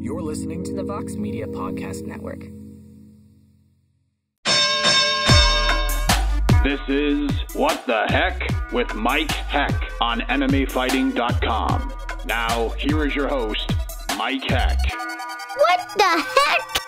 You're listening to the Vox Media Podcast Network. This is What the Heck with Mike Heck on MMAfighting.com. Now, here is your host, Mike Heck. What the heck?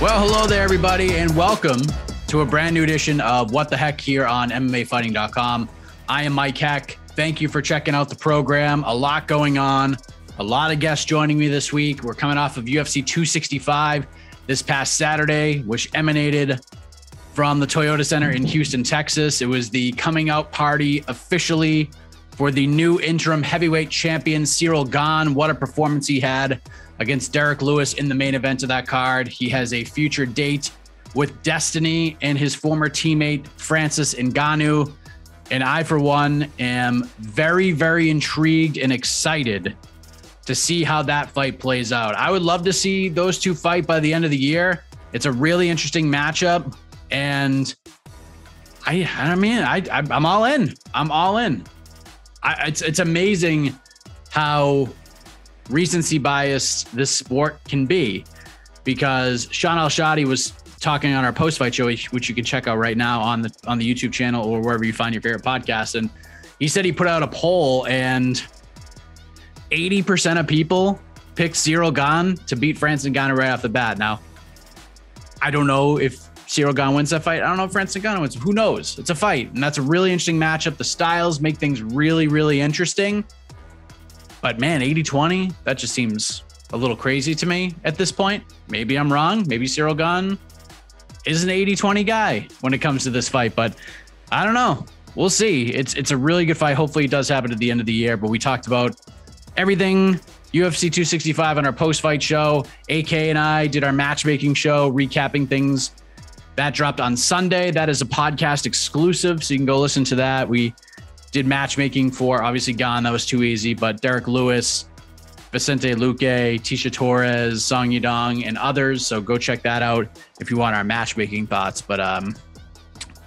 Well, hello there, everybody, and welcome to a brand new edition of What the Heck here on MMAfighting.com. I am Mike Heck. Thank you for checking out the program. A lot going on. A lot of guests joining me this week. We're coming off of UFC 265 this past Saturday, which emanated from the Toyota Center in Houston, Texas. It was the coming out party officially for the new interim heavyweight champion, Cyril Gane. What a performance he had against Derek Lewis in the main event of that card. He has a future date with Destiny and his former teammate, Francis Ngannou. And I, for one, am very, very intrigued and excited to see how that fight plays out. I would love to see those two fight by the end of the year. It's a really interesting matchup. And I'm all in. I'm all in. It's amazing how recency bias this sport can be, because Sean Al-Shadi was talking on our post-fight show, which you can check out right now on the YouTube channel or wherever you find your favorite podcast. And he said he put out a poll and 80% of people picked Cyril Gane to beat Francis Ngannou right off the bat. Now, I don't know if Cyril Gane wins that fight. I don't know if Francis Ngannou wins. Who knows? It's a fight, and that's a really interesting matchup. The styles make things really, really interesting. But man, 80-20, that just seems a little crazy to me at this point. Maybe I'm wrong. Maybe Cyril Gane is an 80-20 guy when it comes to this fight, but I don't know. We'll see. It's a really good fight. Hopefully it does happen at the end of the year, but we talked about everything UFC 265 on our post-fight show. AK and I did our matchmaking show, recapping things. That dropped on Sunday. That is a podcast exclusive, so you can go listen to that. We did matchmaking for, obviously, Gane. That was too easy, but Derek Lewis, Vicente Luque, Tisha Torres, Song Yadong, and others. So go check that out if you want our matchmaking thoughts. But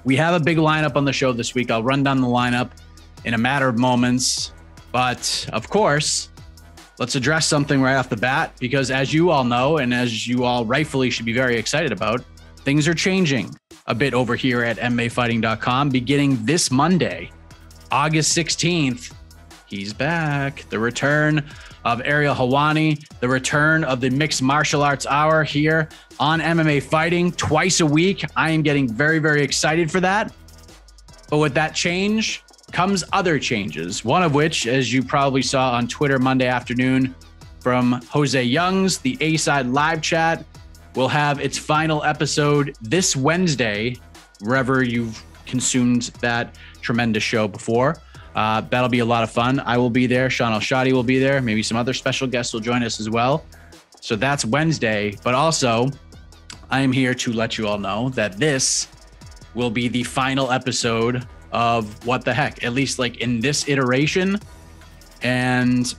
we have a big lineup on the show this week. I'll run down the lineup in a matter of moments. But, of course, let's address something right off the bat, because as you all know, and as you all rightfully should be very excited about, things are changing a bit over here at MMAfighting.com. Beginning this Monday, August 16th, he's back. The return of Ariel Helwani, the return of the Mixed Martial Arts Hour here on MMA Fighting twice a week. I am getting very, very excited for that. But with that change comes other changes, one of which, as you probably saw on Twitter Monday afternoon from Jose Youngs, the A-Side live chat will have its final episode this Wednesday, wherever you've consumed that tremendous show before. That'll be a lot of fun. I will be there. Sean Al-Shadi will be there. Maybe some other special guests will join us as well. So that's Wednesday. But also, I am here to let you all know that this will be the final episode of What the Heck, at least like in this iteration. And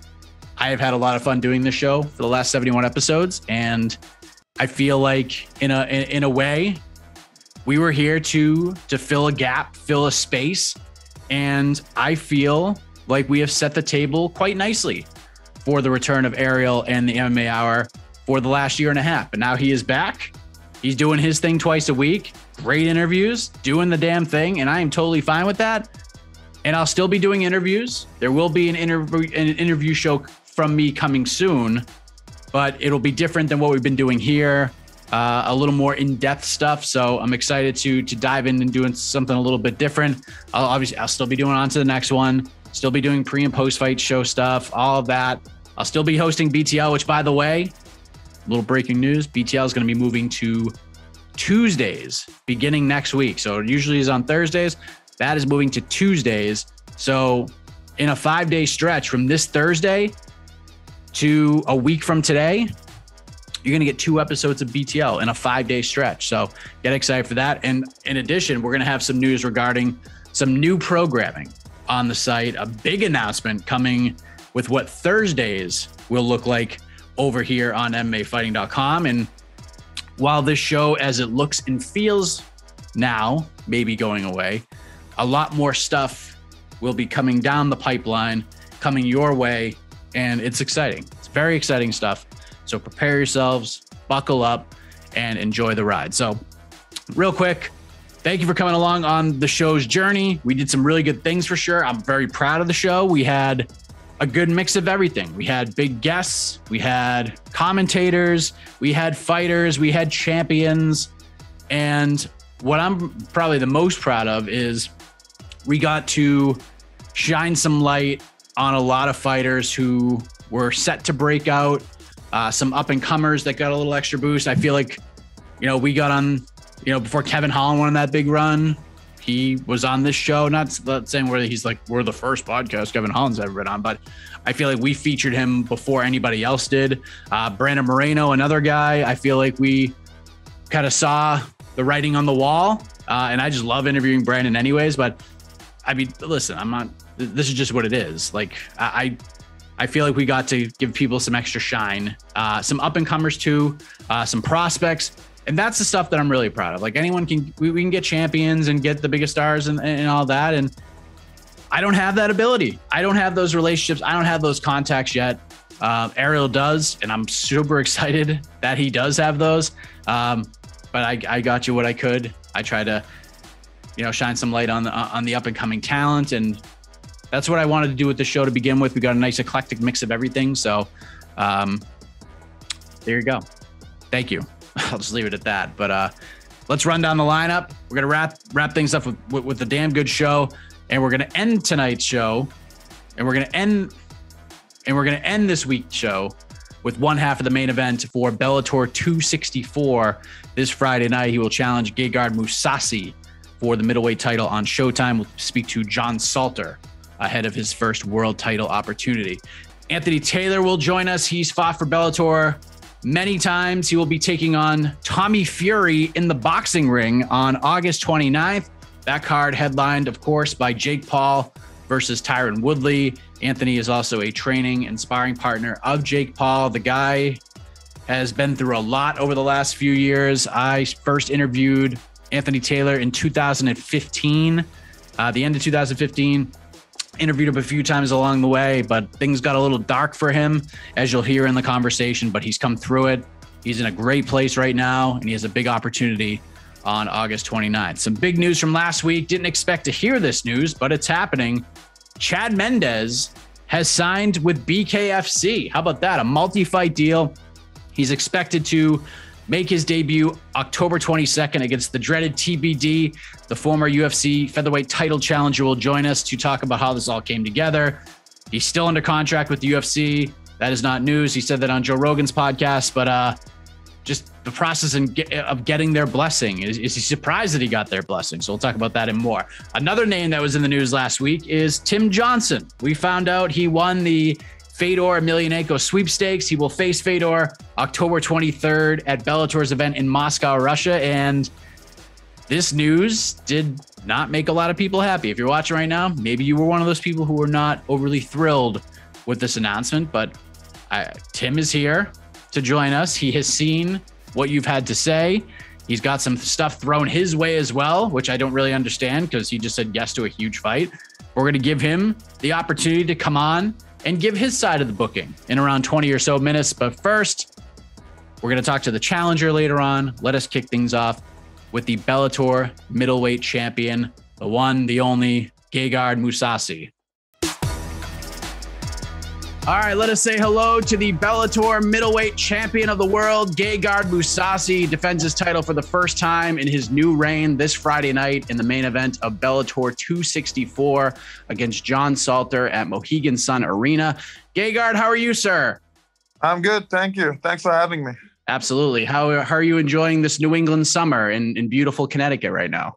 I have had a lot of fun doing this show for the last 71 episodes. And I feel like in a way, we were here to fill a gap, fill a space. And I feel like we have set the table quite nicely for the return of Ariel and the MMA Hour for the last year and a half. But now he is back. He's doing his thing twice a week. Great interviews, doing the damn thing. And I am totally fine with that. And I'll still be doing interviews. There will be an interview show from me coming soon, but it'll be different than what we've been doing here. A little more in-depth stuff. So I'm excited to dive in and doing something a little bit different. I'll still be doing on to the next one. Still be doing pre and post-fight show stuff, all of that. I'll still be hosting BTL, which, by the way, a little breaking news, BTL is going to be moving to Tuesdays beginning next week. So it usually is on Thursdays. That is moving to Tuesdays. So in a 5-day stretch from this Thursday to a week from today, you're going to get 2 episodes of BTL in a 5-day stretch. So get excited for that. And in addition, we're going to have some news regarding some new programming on the site, a big announcement coming with what Thursdays will look like over here on MMAfighting.com. And while this show, as it looks and feels now, may be going away, a lot more stuff will be coming down the pipeline, coming your way and it's exciting. It's very exciting stuff. So prepare yourselves, buckle up, and enjoy the ride. So real quick, thank you for coming along on the show's journey. We did some really good things for sure. I'm very proud of the show. We had a good mix of everything. We had big guests, we had commentators, we had fighters, we had champions. And what I'm probably the most proud of is we got to shine some light on a lot of fighters who were set to break out, some up and comers that got a little extra boost. I feel like, we got on, before Kevin Holland won that big run, he was on this show, not saying where he's like, we're the first podcast Kevin Holland's ever been on, but I feel like we featured him before anybody else did. Brandon Moreno, another guy, I feel like we kind of saw the writing on the wall. And I just love interviewing Brandon anyways, but I mean, listen, this is just what it is. Like I feel like we got to give people some extra shine, some up and comers too, some prospects. And that's the stuff that I'm really proud of. Like we can get champions and get the biggest stars and all that. And I don't have that ability. I don't have those relationships. I don't have those contacts yet. Ariel does, and I'm super excited that he does have those. But I got you what I could. I try to, shine some light on the up and coming talent. And that's what I wanted to do with the show to begin with. We got a nice eclectic mix of everything. So there you go. Thank you. I'll just leave it at that. But let's run down the lineup. We're gonna wrap things up with a damn good show, and we're gonna end tonight's show, and we're gonna end this week's show with one half of the main event for Bellator 264 this Friday night. He will challenge Gegard Mousasi for the middleweight title on Showtime. We'll speak to John Salter ahead of his first world title opportunity. Anthony Taylor will join us. He's fought for Bellator many times. He will be taking on Tommy Fury in the boxing ring on August 29th. That card headlined, of course, by Jake Paul versus Tyron Woodley. Anthony is also a training and sparring partner of Jake Paul. The guy has been through a lot over the last few years. I first interviewed Anthony Taylor in 2015, the end of 2015. Interviewed him a few times along the way, but things got a little dark for him, as you'll hear in the conversation, but he's come through it. He's in a great place right now, and he has a big opportunity on August 29th. Some big news from last week. Didn't expect to hear this news, but it's happening. Chad Mendes has signed with BKFC. How about that? A multi-fight deal. He's expected to make his debut October 22nd against the dreaded TBD. The former UFC featherweight title challenger will join us to talk about how this all came together. He's still under contract with the UFC. That is not news. He said that on Joe Rogan's podcast, but just the process of getting their blessing. Is he surprised that he got their blessing? So we'll talk about that and more. Another name that was in the news last week is Tim Johnson. We found out he won the Fedor Emelianenko sweepstakes. He will face Fedor October 23rd at Bellator's event in Moscow, Russia. And this news did not make a lot of people happy. If you're watching right now, maybe you were one of those people who were not overly thrilled with this announcement, but Tim is here to join us. He has seen what you've had to say. He's got some stuff thrown his way as well, which I don't really understand because he just said yes to a huge fight. We're going to give him the opportunity to come on and give his side of the booking in around 20 or so minutes. But first, we're going to talk to the challenger later on. Let us kick things off with the Bellator middleweight champion, the one, the only, Gegard Mousasi. All right, let us say hello to the Bellator middleweight champion of the world, Gegard Mousasi. Defends his title for the first time in his new reign this Friday night in the main event of Bellator 264 against John Salter at Mohegan Sun Arena. Gegard, how are you, sir? I'm good, thank you. Thanks for having me. Absolutely. How are you enjoying this New England summer in beautiful Connecticut right now?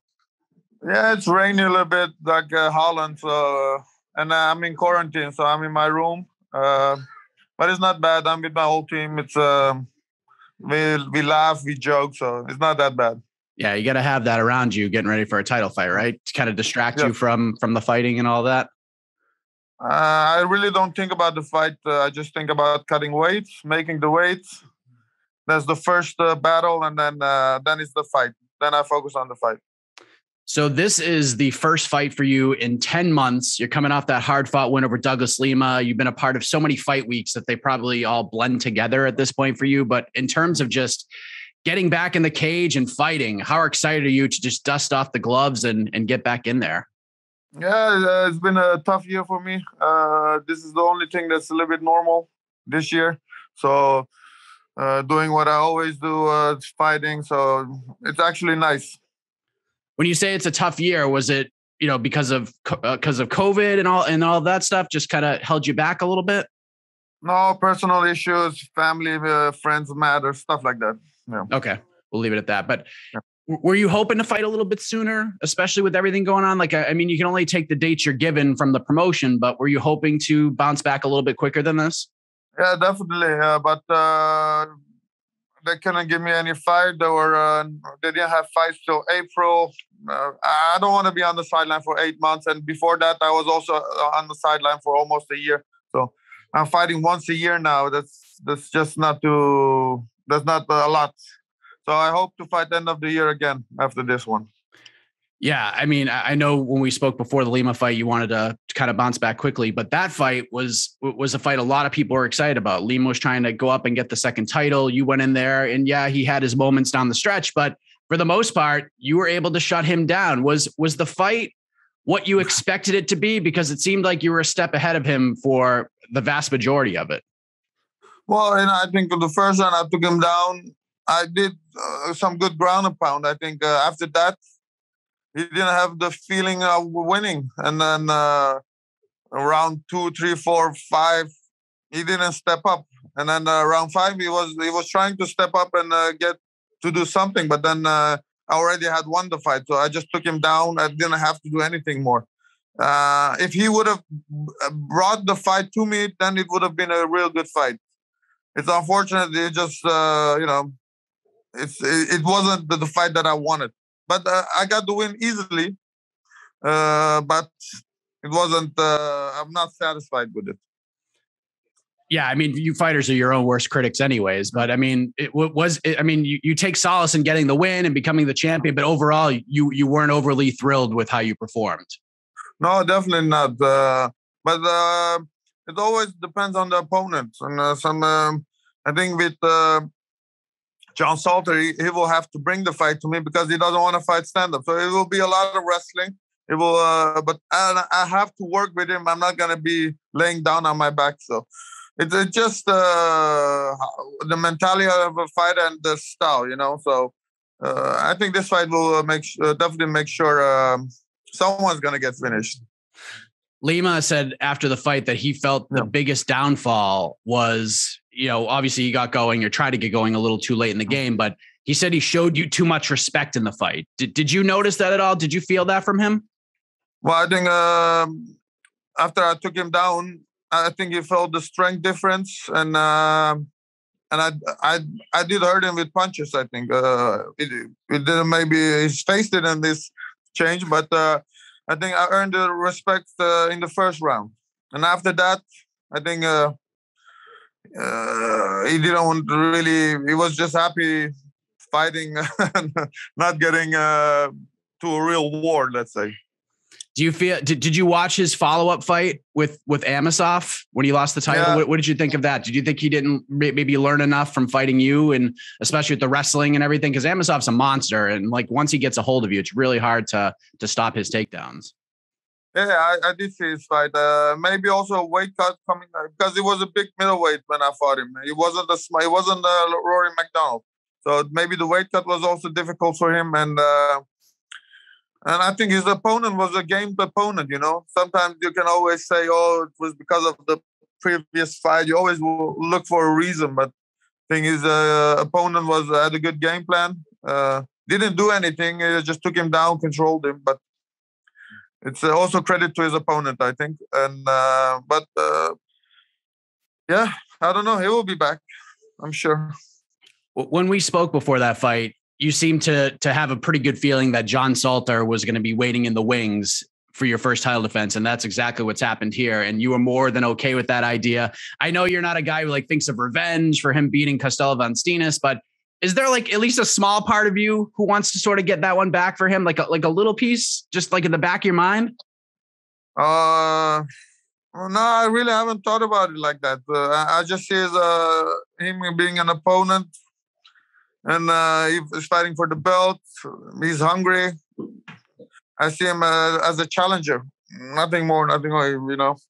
Yeah, it's rainy a little bit like Holland, so and I'm in quarantine, so I'm in my room. But it's not bad. I'm with my whole team. It's we laugh, we joke, so it's not that bad. Yeah, you got to have that around you getting ready for a title fight, right? To kind of distract you from the fighting and all that. I really don't think about the fight. I just think about cutting weights, making the weights. That's the first battle, and then it's the fight. Then I focus on the fight. So this is the first fight for you in 10 months. You're coming off that hard-fought win over Douglas Lima. You've been a part of so many fight weeks that they probably all blend together at this point for you. But in terms of just getting back in the cage and fighting, how excited are you to just dust off the gloves and get back in there? Yeah, it's been a tough year for me. This is the only thing that's a little bit normal this year. So doing what I always do, fighting. So it's actually nice. When you say it's a tough year, was it, because of COVID and all that stuff just kind of held you back a little bit? No, personal issues, family, friends matter, stuff like that. Yeah. Okay. We'll leave it at that. But were you hoping to fight a little bit sooner, especially with everything going on? Like, I mean, you can only take the dates you're given from the promotion, but were you hoping to bounce back a little bit quicker than this? Yeah, definitely. But they couldn't give me any fight. They didn't have fights till April. I don't want to be on the sideline for 8 months. And before that, I was also on the sideline for almost a year. So I'm fighting once a year now. That's just not a lot. So I hope to fight end of the year again after this one. Yeah, I mean, I know when we spoke before the Lima fight, you wanted to kind of bounce back quickly, but that fight was a fight a lot of people were excited about. Lima was trying to go up and get the second title. You went in there, and yeah, he had his moments down the stretch, but for the most part, you were able to shut him down. Was the fight what you expected it to be? Because it seemed like you were a step ahead of him for the vast majority of it. Well, and I think the first round I took him down. I did some good ground and pound. I think after that, he didn't have the feeling of winning. And then round 2, 3, 4, 5, he didn't step up. And then round 5, he was trying to step up and get to do something. But then I already had won the fight, so I just took him down. I didn't have to do anything more. If he would have brought the fight to me, then it would have been a real good fight. It's unfortunate. It just it wasn't the fight that I wanted. But I got the win easily. But it wasn't. I'm not satisfied with it. Yeah, I mean, you fighters are your own worst critics, anyways. But I mean, you take solace in getting the win and becoming the champion. But overall, you weren't overly thrilled with how you performed. No, definitely not. But it always depends on the opponent. And I think with John Salter, he will have to bring the fight to me because he doesn't want to fight stand-up. So it will be a lot of wrestling. It will, but I have to work with him. I'm not going to be laying down on my back. So it's just the mentality of a fighter and the style, So I think this fight will definitely make sure someone's going to get finished. Lima said after the fight that he felt the biggest downfall was, obviously you got going, you're trying to get going a little too late in the game, but he said he showed you too much respect in the fight. Did you notice that at all? Did you feel that from him? Well, I think after I took him down, I think he felt the strength difference, and I did hurt him with punches. I think it didn't, maybe his face didn't this change, but I think I earned the respect in the first round, and after that, I think he didn't really. He was just happy fighting, not getting to a real war, let's say. Do you feel? Did you watch his follow-up fight with Amosov when he lost the title? Yeah. What did you think of that? Did you think he didn't maybe learn enough from fighting you, and especially with the wrestling and everything? Because Amosov's a monster, and like once he gets a hold of you, it's really hard to stop his takedowns. Yeah, I did see his fight. Maybe also a weight cut coming because he was a big middleweight when I fought him. He wasn't Rory McDonald, so maybe the weight cut was also difficult for him. And I think his opponent was a gamed opponent, Sometimes you can always say, oh, it was because of the previous fight. You always will look for a reason. But I think his opponent had a good game plan. Didn't do anything. Just took him down, controlled him. But it's also credit to his opponent, I think. And yeah, I don't know. He will be back, I'm sure. When we spoke before that fight, you seemed to have a pretty good feeling that John Salter was going to be waiting in the wings for your first title defense. And that's exactly what's happened here. And you were more than okay with that idea. I know you're not a guy who thinks of revenge for him beating Costello Van Steenis, but Is there like at least a small part of you who wants to sort of get that one back for him, like a little piece, just like in the back of your mind? No, I really haven't thought about it like that. I just see him being an opponent, and he's fighting for the belt. He's hungry. I see him as a challenger. Nothing more, nothing less,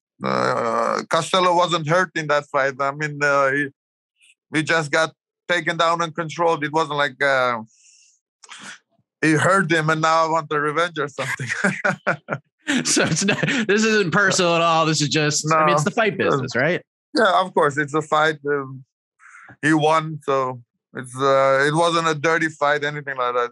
Costello wasn't hurt in that fight. I mean, he just got taken down and controlled. It wasn't like he hurt him and now I want the revenge or something. So this isn't personal at all. This is just, I mean, it's the fight business, right? Yeah, of course. It's a fight. He won, so it wasn't a dirty fight, anything like that.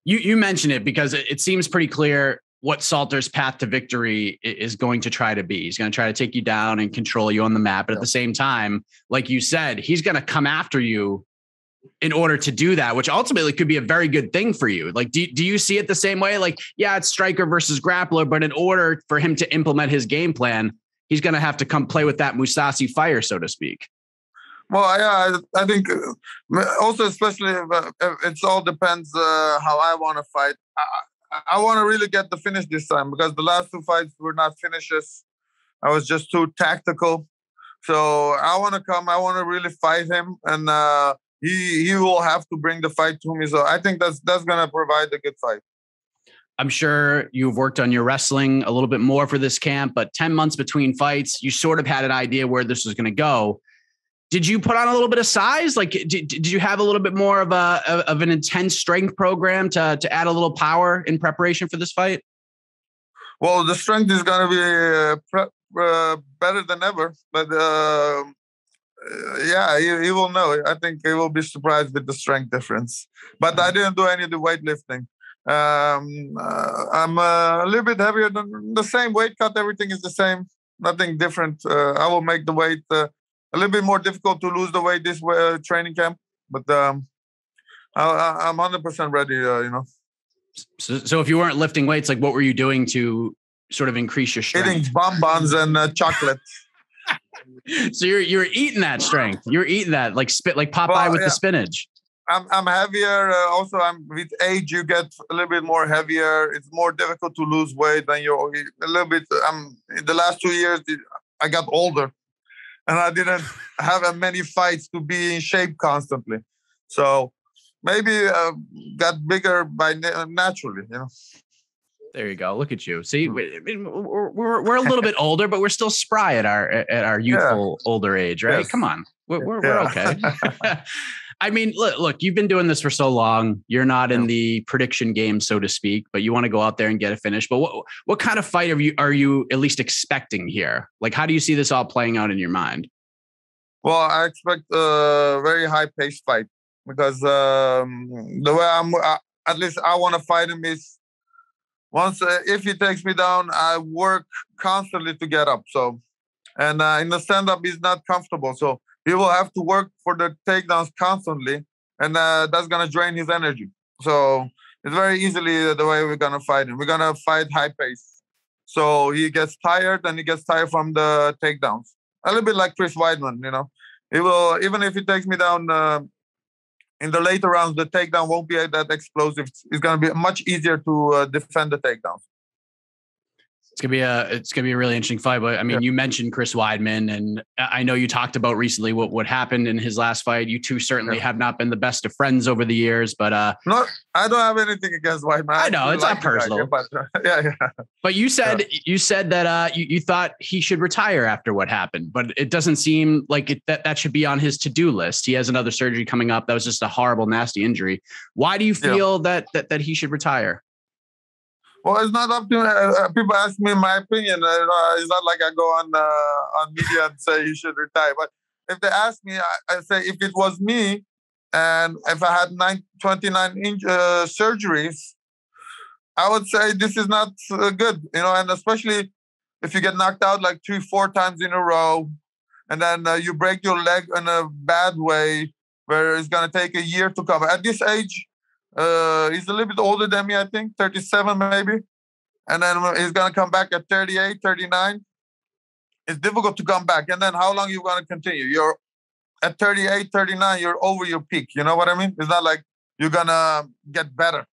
You mentioned it because it seems pretty clear what Salter's path to victory is going to try to be. He's going to try to take you down and control you on the map. But at the same time, like you said, he's going to come after you in order to do that, which ultimately could be a very good thing for you. Like, do you see it the same way? Like, yeah, it's striker versus grappler, but in order for him to implement his game plan, he's going to have to come play with that Mousasi fire, so to speak. Well, yeah, I think also, especially it all depends how I want to fight. I want to really get the finish this time because the last two fights were not finishes. I was just too tactical. So I want to I want to really fight him, and he will have to bring the fight to me. So I think that's going to provide a good fight. I'm sure you've worked on your wrestling a little bit more for this camp, but 10 months between fights, you sort of had an idea where this was going to go. Did you put on a little bit of size? Like, did you have a little bit more of an intense strength program to add a little power in preparation for this fight? Well, the strength is going to be better than ever. But yeah, he will know. I think he will be surprised with the strength difference. But I didn't do any of the weightlifting. I'm a little bit heavier than the same weight cut. Everything is the same. Nothing different. I will make the weight a little bit more difficult to lose the weight this training camp, but I'm 100% ready. So if you weren't lifting weights, like what were you doing to sort of increase your strength? Eating bonbons and chocolate. So you're eating that strength. You're eating that like Popeye with the spinach. I'm heavier. Also, with age, you get a little bit more heavier. It's more difficult to lose weight than you're a little bit. In the last 2 years, I got older. And I didn't have many fights to be in shape constantly. So maybe got bigger by naturally, There you go. Look at you. See, we're a little bit older, but we're still spry at our youthful older age, right? Yes. Come on. We're okay. I mean, look, you've been doing this for so long. You're not in the prediction game, so to speak, but you want to go out there and get a finish. But what kind of fight are you at least expecting here? Like, how do you see this all playing out in your mind? Well, I expect a very high-paced fight because the way at least I want to fight him is if he takes me down, I work constantly to get up. So, and in the stand-up, he's not comfortable. So he will have to work for the takedowns constantly, and that's going to drain his energy. So it's very easily the way we're going to fight him. We're going to fight high pace. So he gets tired, and he gets tired from the takedowns. A little bit like Chris Weidman, He will, even if he takes me down in the later rounds, the takedown won't be that explosive. It's going to be much easier to defend the takedowns. It's gonna be a really interesting fight. But I mean, you mentioned Chris Weidman, and I know you talked about recently what happened in his last fight. You two certainly have not been the best of friends over the years, but no, I don't have anything against Weidman. I know it's not personal, but yeah. But you said that you thought he should retire after what happened, but it doesn't seem like that should be on his to-do list. He has another surgery coming up. That was just a horrible, nasty injury. Why do you feel that he should retire? Well, it's not up to people ask me my opinion. It's not like I go on media and say he should retire. But if they ask me, I say if it was me and if I had 29 surgeries, I would say this is not good. And especially if you get knocked out like 3-4 times in a row, and then you break your leg in a bad way, where it's going to take a year to cover. At this age, he's a little bit older than me, I think, 37 maybe. And then he's going to come back at 38, 39. It's difficult to come back. And then how long are you going to continue? at 38, 39, you're over your peak. You know what I mean? It's not like you're going to get better,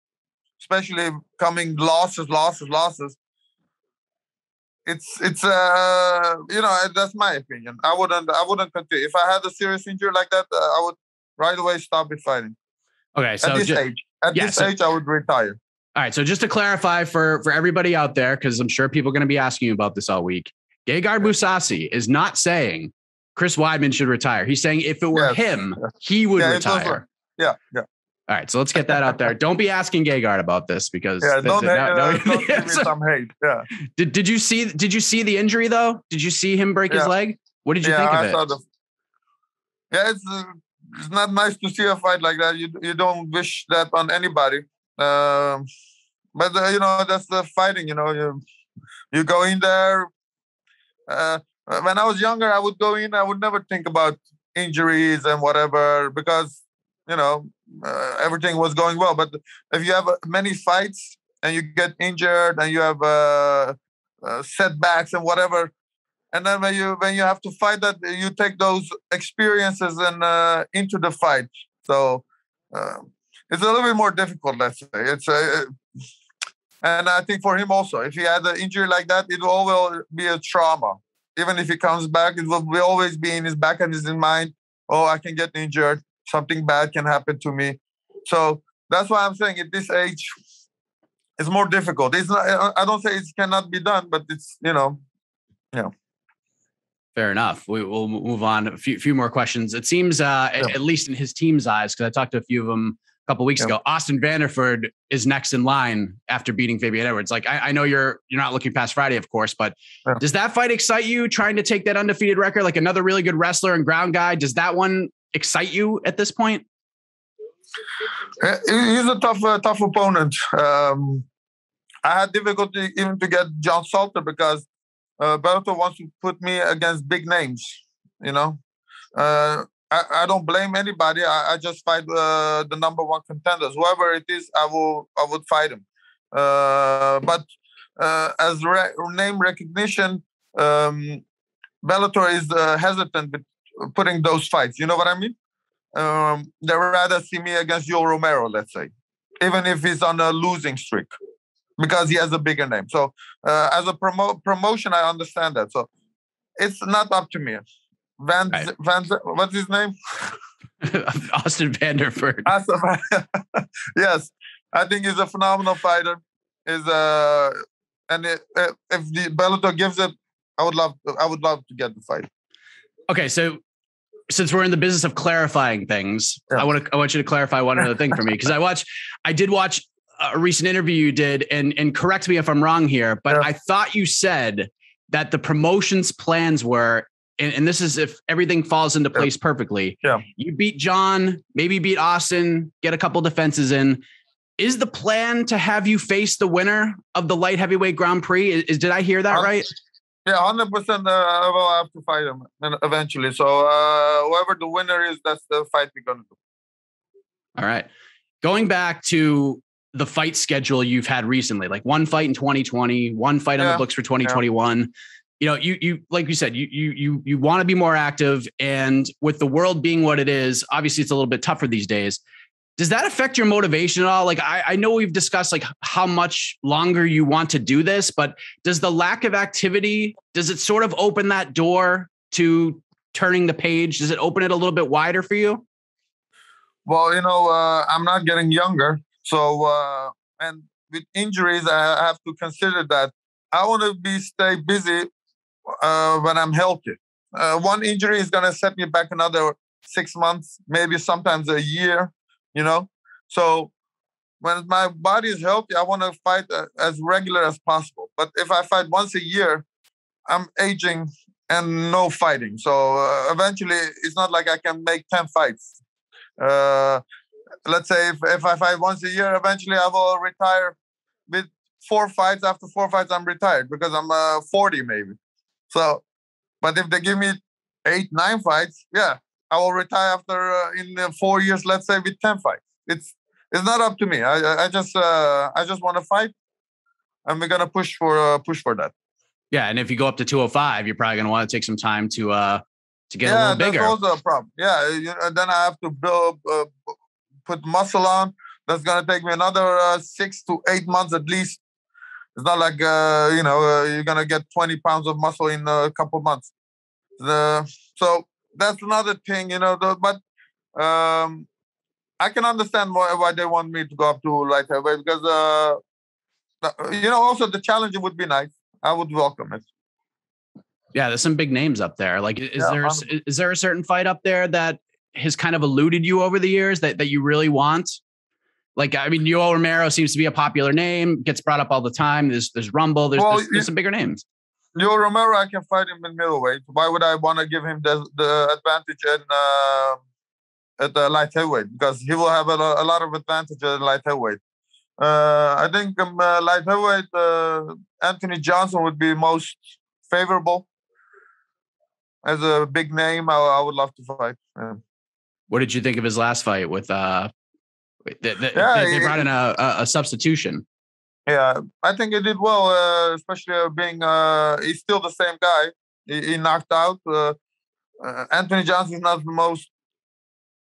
especially coming losses. It's that's my opinion. I wouldn't continue. If I had a serious injury like that, I would right away stop it fighting. Okay, so at this age, I would retire. All right, so just to clarify for everybody out there, because I'm sure people are going to be asking you about this all week, Gegard Mousasi is not saying Chris Weidman should retire. He's saying if it were him, he would retire. Yeah. All right, so let's get that out there. Don't be asking Gegard about this because don't give me some hate. Yeah. Did you see the injury though? Did you see him break his leg? What did you think of it? It's not nice to see a fight like that. You don't wish that on anybody. But that's the fighting. You go in there. When I was younger, I would go in. I would never think about injuries and whatever because everything was going well. But if you have many fights and you get injured and you have setbacks and whatever, and then when you have to fight that, you take those experiences and into the fight. So it's a little bit more difficult, let's say. It's and I think for him also, if he had an injury like that, it will be a trauma. Even if he comes back, it will always be in his back and his mind. Oh, I can get injured. Something bad can happen to me. So that's why I'm saying at this age, it's more difficult. It's not. I don't say it cannot be done, but it's Fair enough. We'll move on. A few more questions. It seems, at least in his team's eyes, because I talked to a few of them a couple of weeks ago, Austin Vanderford is next in line after beating Fabian Edwards. Like I know you're not looking past Friday, of course, but does that fight excite you? Trying to take that undefeated record, like another really good wrestler and ground guy. Does that one excite you at this point? He's a tough opponent. I had difficulty even to get John Salter because Bellator wants to put me against big names. I don't blame anybody. I just fight the number one contenders. Whoever it is, I would fight him. But as name recognition, Bellator is hesitant with putting those fights. You know what I mean? They rather see me against Joe Romero, let's say, even if he's on a losing streak, because he has a bigger name. So as a promotion, I understand that. So it's not up to me. What's his name? Austin Vanderford. Yes, I think he's a phenomenal fighter. And if the Bellator gives it, I would love to get the fight. Okay, so since we're in the business of clarifying things, I want you to clarify one other thing for me, because I did watch a recent interview you did, and correct me if I'm wrong here, but I thought you said that the promotion's plans were, and this is if everything falls into place perfectly. Yeah. You beat John, maybe beat Austin, get a couple defenses in. Is the plan to have you face the winner of the light heavyweight Grand Prix? Did I hear that right? Yeah, 100%. I will have to fight him eventually. So whoever the winner is, that's the fight we're going to do. All right. Going back to the fight schedule you've had recently, like one fight in 2020, one fight on the books for 2021. You like you said, you want to be more active, and with the world being what it is, obviously it's a little bit tougher these days. Does that affect your motivation at all? Like I know we've discussed like how much longer you want to do this, but does the lack of activity, does it sort of open that door to turning the page? Does it open it a little bit wider for you? Well, I'm not getting younger. So, and with injuries, I have to consider that I want to stay busy when I'm healthy. One injury is going to set me back another 6 months, maybe sometimes a year, So when my body is healthy, I want to fight as regular as possible. But if I fight once a year, I'm aging and no fighting. So eventually, it's not like I can make 10 fights. Let's say if I fight once a year, eventually I will retire with 4 fights. After 4 fights, I'm retired because I'm 40 maybe. So, but if they give me 8, 9 fights, I will retire after in 4 years, let's say, with 10 fights. It's not up to me. I just want to fight, and we're gonna push for that. Yeah, and if you go up to 205, you're probably gonna want to take some time to to get a little bigger. Yeah, that's also a problem. Yeah, then I have to build, put muscle on. That's going to take me another 6 to 8 months at least. It's not like, you're going to get 20 pounds of muscle in a couple of months. So that's another thing, but I can understand why they want me to go up to light heavyweight because, also the challenge would be nice. I would welcome it. Yeah, there's some big names up there. Like, is there a certain fight up there that has kind of eluded you over the years that you really want? Like, I mean, Yoel Romero seems to be a popular name, gets brought up all the time. There's Rumble. There's some bigger names. Yoel Romero, I can fight him in middleweight. Why would I want to give him the advantage at the light heavyweight? Because he will have a lot of advantage at light heavyweight. I think light heavyweight, Anthony Johnson would be most favorable. As a big name, I would love to fight. Yeah. What did you think of his last fight with they brought in a substitution? Yeah, I think he did well, especially being he's still the same guy. He knocked out. Anthony Johnson is not the most.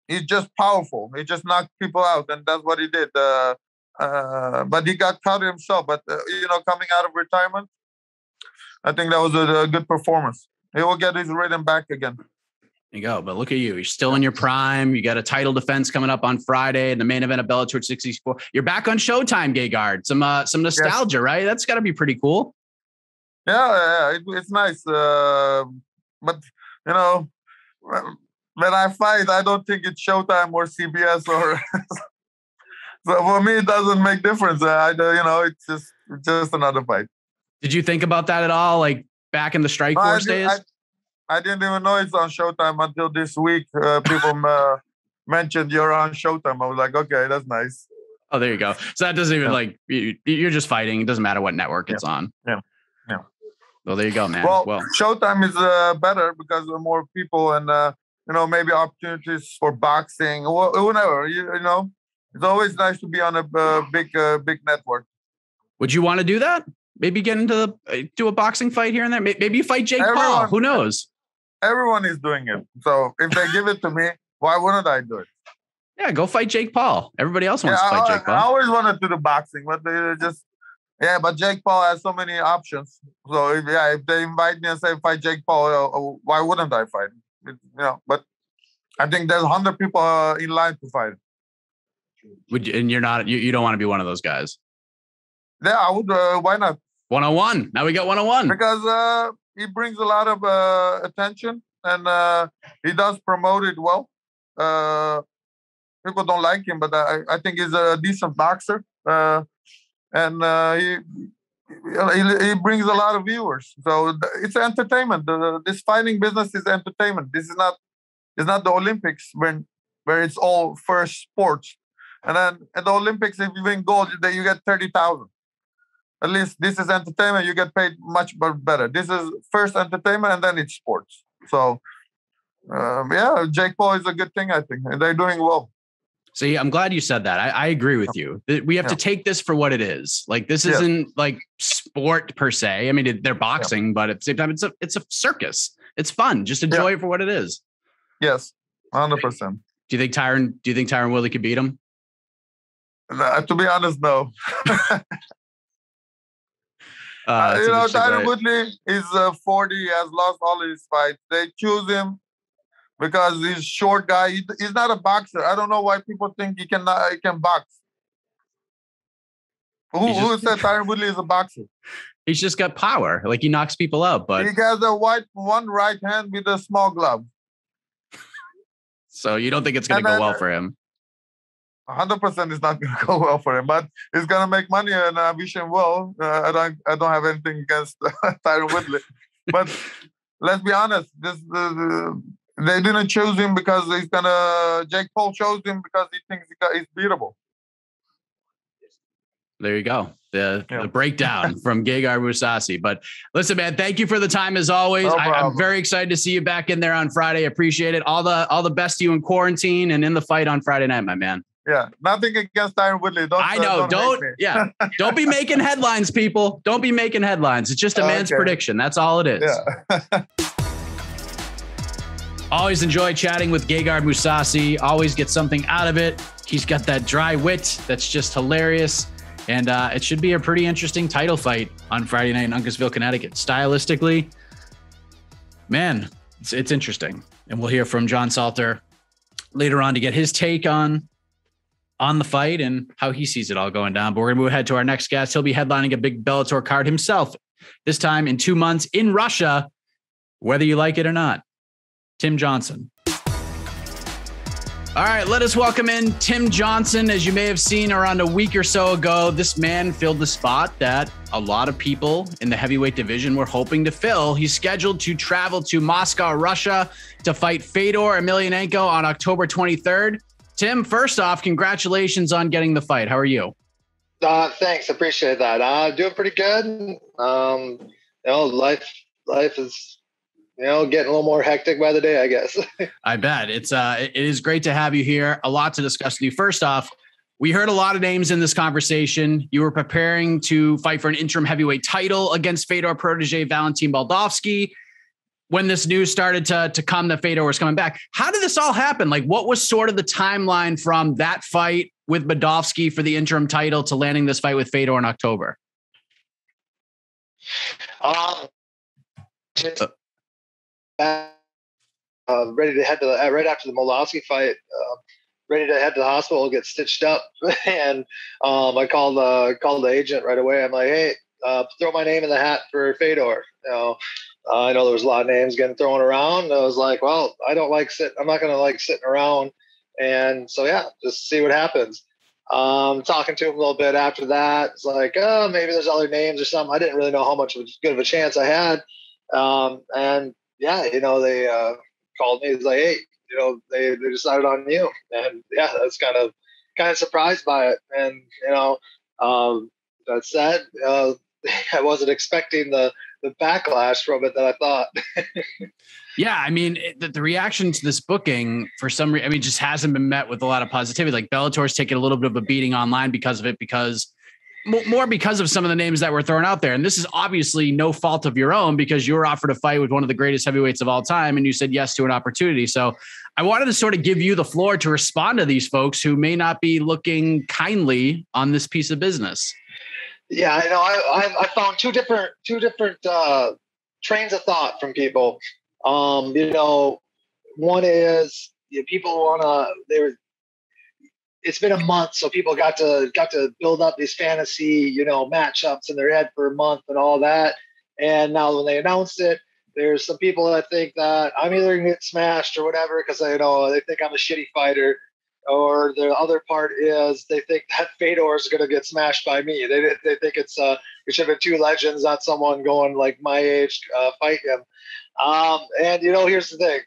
He's just powerful. He just knocked people out, and that's what he did. But he got caught himself. But coming out of retirement, I think that was a good performance. He will get his rhythm back again. There you go. But look at you. You're still in your prime. You got a title defense coming up on Friday in the main event of Bellator 64. You're back on Showtime, Gegard. Some nostalgia, yes. Right? That's got to be pretty cool. Yeah, it's nice. But, when I fight, I don't think it's Showtime or CBS or... So for me, it doesn't make difference. It's just another fight. Did you think about that at all? Like back in the Strikeforce days? I didn't even know it's on Showtime until this week. People mentioned you're on Showtime. I was like, okay, that's nice. Oh, there you go. So that doesn't even you're just fighting. It doesn't matter what network it's on. Yeah. Well, there you go, man. Well, Showtime is better because there are more people and, maybe opportunities for boxing or whatever, It's always nice to be on a big network. Would you want to do that? Maybe get into do a boxing fight here and there. Maybe you fight Jake Paul. Who knows? Everyone is doing it. So if they give it to me, why wouldn't I do it? Yeah, go fight Jake Paul. Everybody else wants to fight Jake Paul. I always wanted to do boxing, but they just but Jake Paul has so many options. So if they invite me and say fight Jake Paul, why wouldn't I fight? But I think there's 100 people in line to fight. And you're not, you don't want to be one of those guys. Yeah, I would. Why not? 101. Now we got 101. Because he brings a lot of attention and he does promote it well. People don't like him, but I think he's a decent boxer. And he brings a lot of viewers. So it's entertainment. This fighting business is entertainment. This is not, it's not the Olympics where it's all first sports. And then at the Olympics, if you win gold, you get 30,000. At least this is entertainment. You get paid much better. This is first entertainment, and then it's sports. So, Jake Paul is a good thing, I think. And they're doing well. See, I'm glad you said that. I agree with you. We have to take this for what it is. Like, this isn't like sport per se. I mean, they're boxing, but at the same time, it's a circus. It's fun. Just enjoy it for what it is. Yes, 100%. Do you think Tyron Woodley could beat him? To be honest, no. Tyron Woodley is 40. He has lost all his fights. They choose him because he's a short guy. He's not a boxer. I don't know why people think he can box. Who said Tyron Woodley is a boxer? He's just got power. Like, he knocks people out. But he has one right hand with a small glove. So you don't think it's going to go well for him? 100% is not going to go well for him, but he's going to make money, and I wish him well. I don't have anything against Tyron Woodley, but let's be honest. They didn't choose him because Jake Paul chose him because he thinks he's beatable. There you go. The breakdown from Gegard Mousasi. But listen, man, thank you for the time as always. No I'm very excited to see you back in there on Friday. Appreciate it. All the best to you in quarantine and in the fight on Friday night, my man. Yeah, nothing against Tyron Woodley. Don't be making headlines, people. Don't be making headlines. It's just a man's prediction. That's all it is. Yeah. Always enjoy chatting with Gegard Mousasi. Always get something out of it. He's got that dry wit that's just hilarious. And it should be a pretty interesting title fight on Friday night in Uncasville, Connecticut. Stylistically, man, it's interesting. And we'll hear from John Salter later on to get his take on the fight and how he sees it all going down. But we're going to move ahead to our next guest. He'll be headlining a big Bellator card himself, this time in 2 months in Russia, whether you like it or not. Tim Johnson. All right, let us welcome in Tim Johnson. As you may have seen around a week or so ago, this man filled the spot that a lot of people in the heavyweight division were hoping to fill. He's scheduled to travel to Moscow, Russia to fight Fedor Emelianenko on October 23rd. Tim, first off, congratulations on getting the fight. How are you? Thanks. Appreciate that. Doing pretty good. Life is, getting a little more hectic by the day, I guess. I bet. It is great to have you here. A lot to discuss with you. First off, we heard a lot of names in this conversation. You were preparing to fight for an interim heavyweight title against Fedor protege Valentin Moldavsky. When this news started to come that Fedor was coming back, how did this all happen? Like, what was sort of the timeline from that fight with Moldavsky for the interim title to landing this fight with Fedor in October? Ready to head to right after the Moldavsky fight, ready to head to the hospital, get stitched up. And I called the agent right away. I'm like, hey, throw my name in the hat for Fedor. I know there was a lot of names getting thrown around. I was like, well, I'm not going to like sitting around. And so, yeah, just see what happens. Talking to him a little bit after that. It's like, oh, maybe there's other names or something. I didn't really know how much good of a chance I had. And yeah, they called me. It's like, hey, they decided on you. And yeah, that's kind of surprised by it. And, that said, I wasn't expecting the backlash from it that I thought. Yeah, I mean, the reaction to this booking for some reason, just hasn't been met with a lot of positivity. Like Bellator's taken a little bit of a beating online because of it, because of some of the names that were thrown out there. And this is obviously no fault of your own, because you were offered a fight with one of the greatest heavyweights of all time, and you said yes to an opportunity. So I wanted to sort of give you the floor to respond to these folks who may not be looking kindly on this piece of business. Yeah, I found two different trains of thought from people. One is people it's been a month, so people got to build up these fantasy, matchups in their head for a month and all that. And now when they announced it, there's some people that think that I'm either going to get smashed or whatever because they think I'm a shitty fighter. Or the other part is they think that Fedor is going to get smashed by me. They think it should have been two legends, not someone going like my age fight him. And here's the thing: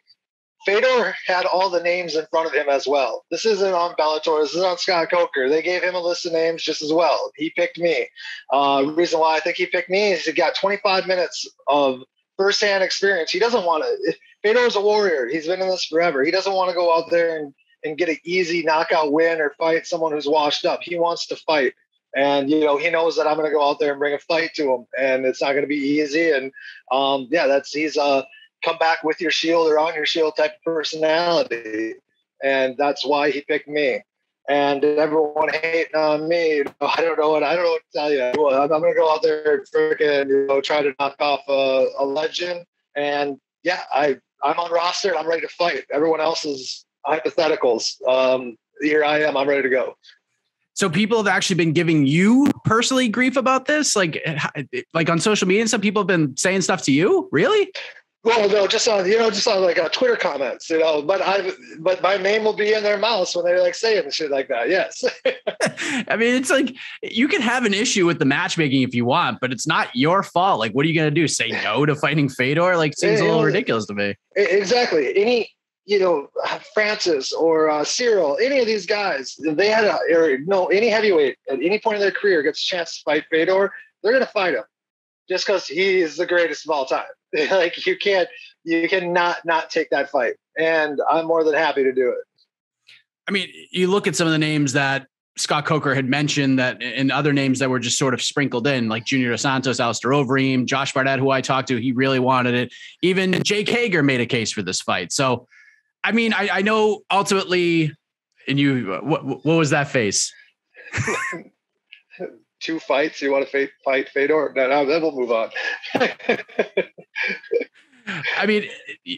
Fedor had all the names in front of him as well. This isn't on Bellator. This is on Scott Coker. They gave him a list of names just as well. He picked me. The reason why I think he picked me is he got 25 minutes of firsthand experience. He doesn't want to. Fedor's a warrior. He's been in this forever. He doesn't want to go out there and get an easy knockout win or fight someone who's washed up. He wants to fight. And, he knows that I'm going to go out there and bring a fight to him, and it's not going to be easy. And he's come back with your shield or on your shield type of personality. And that's why he picked me. And everyone hating on me, I don't know what to tell you. I'm going to go out there and freaking, try to knock off a legend. And yeah, I'm on roster and I'm ready to fight. Everyone else is hypotheticals. Here I am. I'm ready to go. So people have actually been giving you personally grief about this, like on social media and stuff. People have been saying stuff to you. Really? Well, no, just on like Twitter comments, but my name will be in their mouths when they're like saying shit like that. Yes. I mean, it's like you can have an issue with the matchmaking if you want, but it's not your fault. Like, what are you going to do? Say no to fighting Fedor? Like, seems a little ridiculous to me. Exactly. Any Francis or Cyril, any of these guys, they had any heavyweight at any point in their career gets a chance to fight Fedor, they're going to fight him just because he is the greatest of all time. Like you cannot not take that fight. And I'm more than happy to do it. I mean, you look at some of the names that Scott Coker had mentioned that, and other names that were just sort of sprinkled in, like Junior Dos Santos, Alistair Overeem, Josh Barnett, who I talked to, he really wanted it. Even Jake Hager made a case for this fight. So, I mean, I know ultimately, and you, what was that face? 2 fights. You want to fight Fedor? No, then we'll move on. I mean,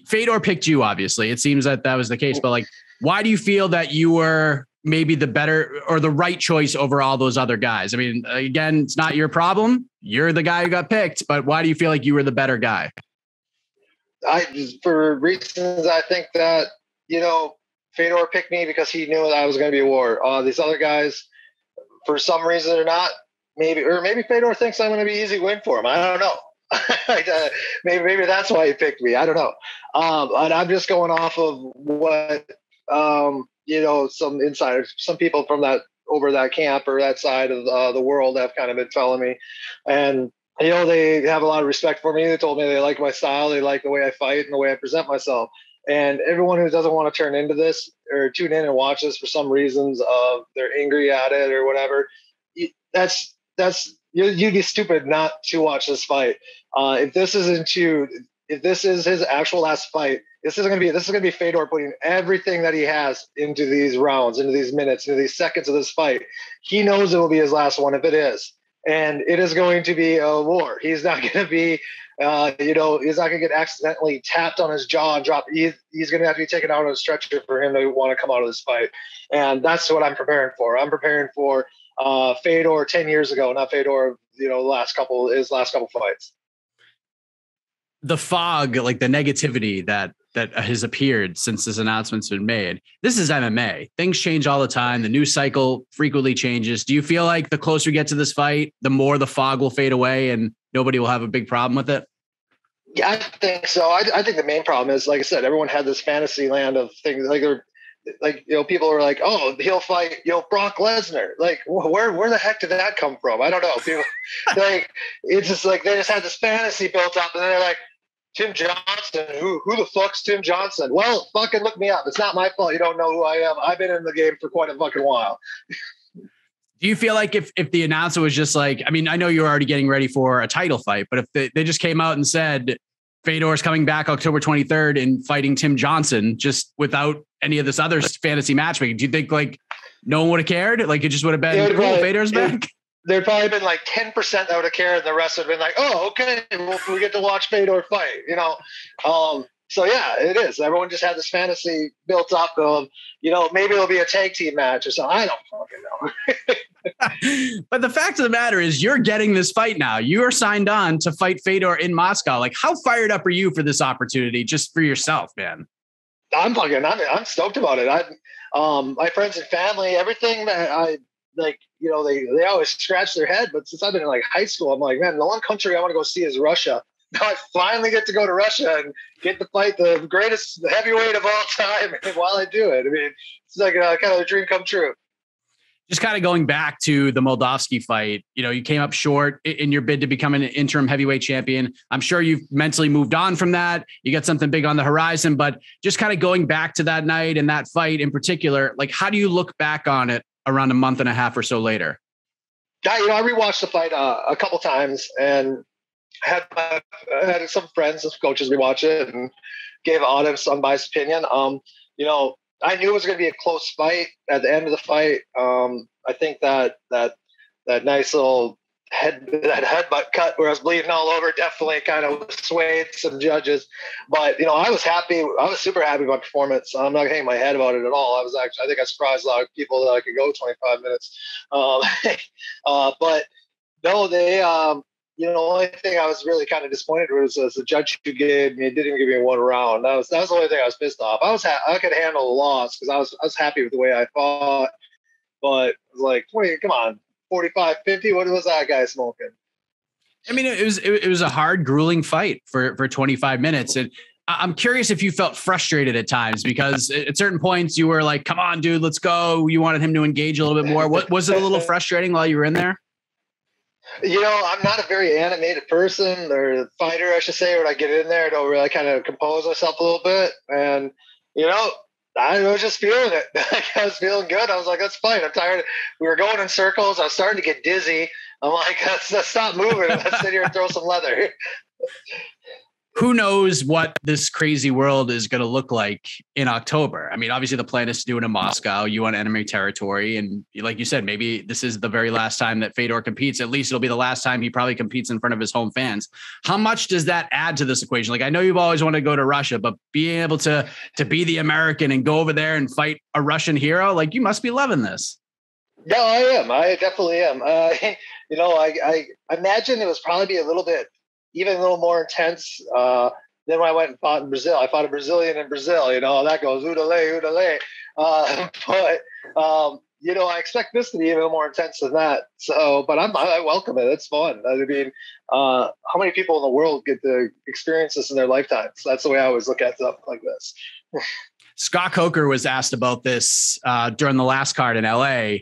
Fedor picked you, obviously. It seems that was the case, but like, why do you feel that you were maybe the better or the right choice over all those other guys? I mean, again, it's not your problem. You're the guy who got picked, but why do you feel like you were the better guy? For reasons, I think that, Fedor picked me because he knew that I was going to be a war. These other guys, for some reason or not, maybe Fedor thinks I'm going to be easy win for him. I don't know. Maybe that's why he picked me. I don't know. And I'm just going off of what, some insiders, some people from over that camp or that side of the world have kind of been telling me. And, they have a lot of respect for me. They told me they like my style. They like the way I fight and the way I present myself. And everyone who doesn't want to turn into this or tune in and watch this for some reasons they're angry at it or whatever, you'd be stupid not to watch this fight. If this is his actual last fight, this is going to be Fedor putting everything that he has into these rounds, into these minutes, into these seconds of this fight. He knows it will be his last one if it is, and it is going to be a war. He's not going to be, he's not going to get accidentally tapped on his jaw and drop. He's going to have to be taken out on a stretcher for him to want to come out of this fight, and that's what I'm preparing for. I'm preparing for Fedor 10 years ago, not Fedor, his last couple fights. The fog, like the negativity that has appeared since this announcement's been made. This is MMA. Things change all the time. The news cycle frequently changes. Do you feel like the closer we get to this fight, the more the fog will fade away and nobody will have a big problem with it? Yeah, I think so. I think the main problem is, like I said, everyone had this fantasy land of things people are like, oh, he'll fight, Brock Lesnar. Like, where the heck did that come from? I don't know. People, it's just like, they just had this fantasy built up and then they're like, Tim Johnson, who the fuck's Tim Johnson? Well, fucking look me up. It's not my fault you don't know who I am. I've been in the game for quite a fucking while. Do you feel like if the announcer was just like, I mean, I know you're already getting ready for a title fight, but if they just came out and said, Fedor's coming back October 23rd and fighting Tim Johnson, just without any of this other fantasy matchmaking, do you think like no one would have cared? Like it just would have been, cool, Fedor's back? There'd probably been like 10% that would have cared. And the rest would have been like, oh, okay, well, we get to watch Fedor fight, So yeah, it is. Everyone just had this fantasy built up of, maybe it'll be a tag team match or something. I don't fucking know. But the fact of the matter is you're getting this fight now. You are signed on to fight Fedor in Moscow. Like, how fired up are you for this opportunity just for yourself, man? I'm stoked about it. My friends and family, everything that I like, they always scratch their head, but since I've been in like high school, I'm like, man, the one country I want to go see is Russia. Now I finally get to go to Russia and get to fight the greatest heavyweight of all time. And while I do it, I mean, it's like kind of a dream come true. Just kind of going back to the Moldavsky fight, you came up short in your bid to become an interim heavyweight champion. I'm sure you've mentally moved on from that. You got something big on the horizon, but just kind of going back to that night and that fight in particular, like, how do you look back on it around a month and a half or so later? I rewatched the fight a couple times and I had some friends, some coaches rewatch it and gave honest, unbiased opinion. I knew it was going to be a close fight at the end of the fight. I think that nice little headbutt cut where I was bleeding all over definitely kind of swayed some judges. But, I was happy. I was super happy with my performance. I'm not hanging my head about it at all. I think I surprised a lot of people that I could go 25 minutes. But no, they, the only thing I was really kind of disappointed was the judge who didn't give me one round. That was the only thing I was pissed off. I could handle the loss because I was happy with the way I fought, but it was like, 20, come on, 45, 50. What was that guy smoking? I mean, it was a hard, grueling fight for 25 minutes. And I'm curious if you felt frustrated at times because at certain points you were like, come on, dude, let's go. You wanted him to engage a little bit more. Was it a little frustrating while you were in there? I'm not a very animated person or fighter, I should say. When I get in there, I don't really kind of compose myself a little bit. And, I was just feeling it. I was feeling good. I was like, let's fight. I'm tired. We were going in circles. I was starting to get dizzy. I'm like, let's stop moving. Let's sit here and throw some leather. Who knows what this crazy world is going to look like in October? I mean, obviously the plan is to do it in Moscow. You want enemy territory. And like you said, maybe this is the very last time that Fedor competes. At least it'll be the last time he probably competes in front of his home fans. How much does that add to this equation? Like, I know you've always wanted to go to Russia, but being able to be the American and go over there and fight a Russian hero, like, you must be loving this. No, I am. I definitely am. I imagine it was probably even a little more intense than when I went and fought in Brazil. I fought a Brazilian in Brazil, that goes oodale. I expect this to be even more intense than that. So, but I welcome it. It's fun. I mean, how many people in the world get to experience this in their lifetimes? That's the way I always look at stuff like this. Scott Coker was asked about this during the last card in LA.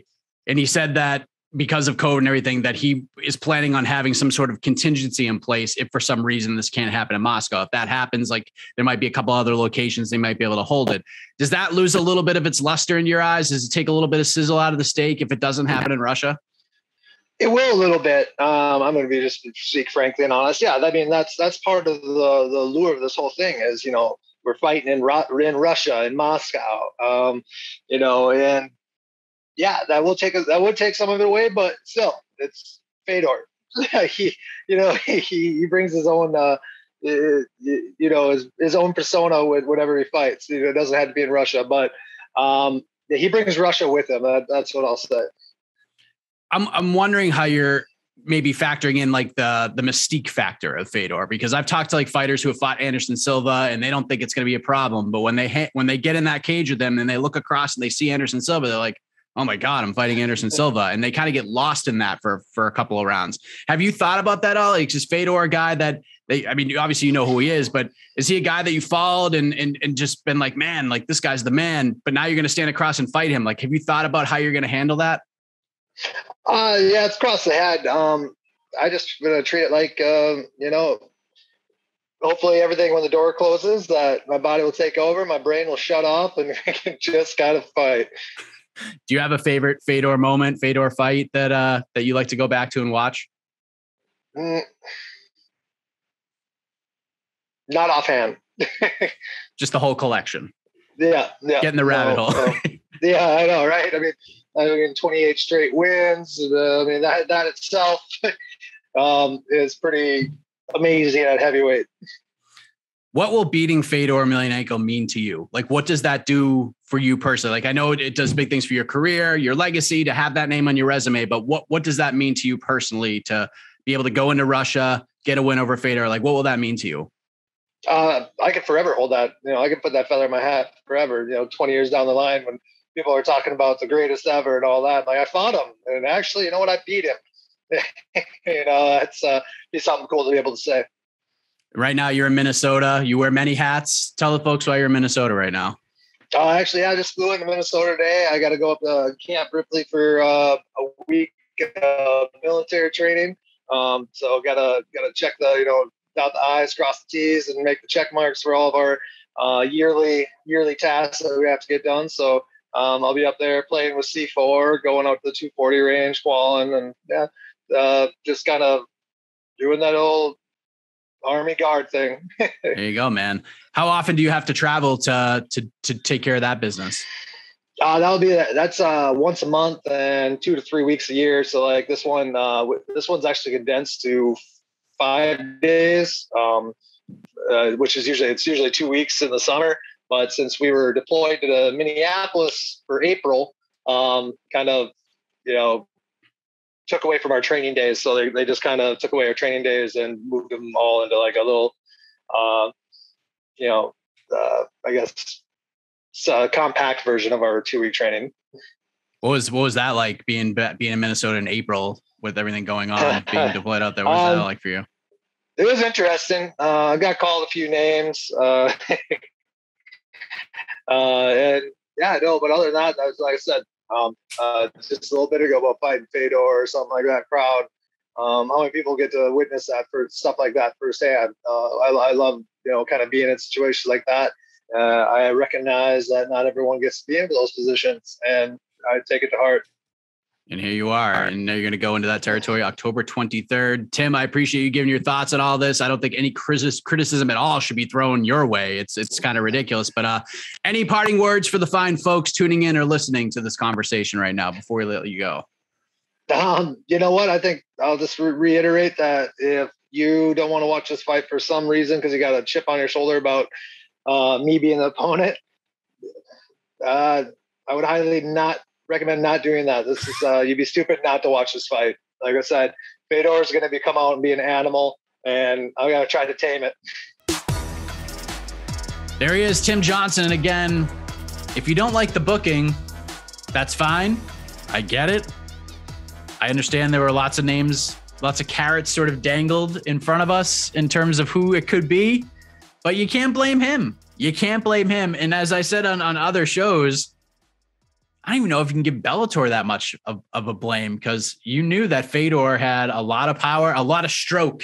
And he said that because of COVID and everything, that he is planning on having some sort of contingency in place if for some reason this can't happen in Moscow. If that happens, like, there might be a couple other locations they might be able to hold it. Does that lose a little bit of its luster in your eyes? Does it take a little bit of sizzle out of the steak if it doesn't happen in Russia? It will a little bit. I'm going to be just speak frankly and honest. Yeah, I mean, that's part of the lure of this whole thing is, we're fighting in Russia, in Moscow, and yeah, that would take some of it away, but still, it's Fedor. he brings his own, his own persona with whatever he fights. It doesn't have to be in Russia, but he brings Russia with him. That's what I'll say. I'm wondering how you're maybe factoring in like the mystique factor of Fedor, because I've talked to like fighters who have fought Anderson Silva and they don't think it's going to be a problem, but when they get in that cage with them and they look across and they see Anderson Silva, they're like, oh my God, I'm fighting Anderson Silva. And they kind of get lost in that for a couple of rounds. Have you thought about that, Alex? Is Fedor a guy that obviously you know who he is, but is he a guy that you followed and just been like, man, like, this guy's the man, but now you're going to stand across and fight him? Like, have you thought about how you're going to handle that? Yeah, it's crossed the head. I just going to treat it like, hopefully everything when the door closes, that my body will take over, my brain will shut off, and we can just kind of fight. Do you have a favorite Fedor moment, Fedor fight that you like to go back to and watch? Not offhand. Just the whole collection. Yeah. Getting the rabbit hole. Yeah, I know, right? I mean, 28 straight wins. That itself is pretty amazing at heavyweight. What will beating Fedor Emelianenko mean to you? Like, what does that do for you personally? Like, I know it does big things for your career, your legacy, to have that name on your resume, but what does that mean to you personally to be able to go into Russia, get a win over Fedor? Like, what will that mean to you? I could forever hold that. I can put that feather in my hat forever, 20 years down the line when people are talking about the greatest ever and all that. Like, I fought him, and actually, you know what? I beat him. It's be something cool to be able to say. Right now, you're in Minnesota. You wear many hats. Tell the folks why you're in Minnesota right now. Actually, I just flew into Minnesota today. I got to go up to Camp Ripley for a week of military training. So gotta check dot the I's, cross the T's, and make the check marks for all of our yearly tasks that we have to get done. So I'll be up there playing with C4, going out to the 240 range, qualing, and just kind of doing that old Army Guard thing. There you go, man. How often do you have to travel to take care of that business? That's once a month and 2 to 3 weeks a year. So like this one's actually condensed to 5 days, which is usually 2 weeks in the summer. But since we were deployed to Minneapolis for April, kind of, took away from our training days. So they just kind of took away our training days and moved them all into like a little, I guess, compact version of our 2 week training. What was that like being in Minnesota in April with everything going on, being deployed out there? What was that like for you? It was interesting. I got called a few names, and yeah, no, but other than that, that was, like I said, just a little bit ago about fighting Fedor or something like that crowd. How many people get to witness that for stuff like that firsthand? I love, kind of being in situations like that. I recognize that not everyone gets to be in those positions, and I take it to heart. And here you are. And now you're going to go into that territory October 23rd. Tim, I appreciate you giving your thoughts on all this. I don't think any criticism at all should be thrown your way. It's kind of ridiculous. But any parting words for the fine folks tuning in or listening to this conversation right now before we let you go? You know what? I think I'll just reiterate that if you don't want to watch this fight for some reason because you got a chip on your shoulder about me being the opponent, I would highly not recommend not doing that. This is you'd be stupid not to watch this fight. Like I said, Fedor is going to come out and be an animal, and I'm going to try to tame it. There he is, Tim Johnson. And again, if you don't like the booking, that's fine. I get it. I understand there were lots of names, lots of carrots sort of dangled in front of us in terms of who it could be, but you can't blame him. You can't blame him. And as I said on other shows, I don't even know if you can give Bellator that much of a blame, because you knew that Fedor had a lot of power, a lot of stroke,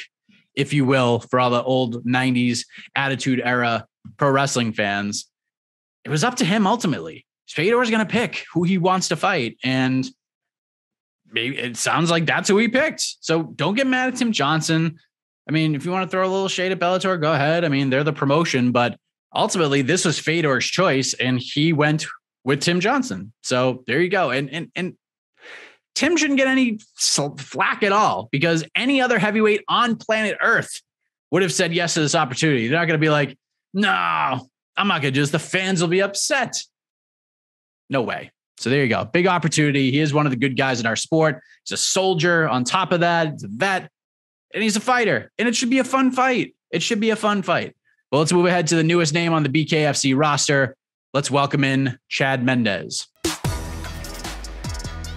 if you will, for all the old 90s Attitude Era pro wrestling fans. It was up to him ultimately. Fedor's going to pick who he wants to fight, and maybe it sounds like that's who he picked. So don't get mad at Tim Johnson. I mean, if you want to throw a little shade at Bellator, go ahead. I mean, they're the promotion, but ultimately this was Fedor's choice, and he went with Tim Johnson. So there you go. And Tim shouldn't get any flack at all, because any other heavyweight on planet Earth would have said yes to this opportunity. They're not going to be like, no, I'm not going to do this. The fans will be upset. No way. So there you go. Big opportunity. He is one of the good guys in our sport. He's a soldier. On top of that, he's a vet, and he's a fighter. And it should be a fun fight. It should be a fun fight. Well, let's move ahead to the newest name on the BKFC roster. Let's welcome in Chad Mendes. All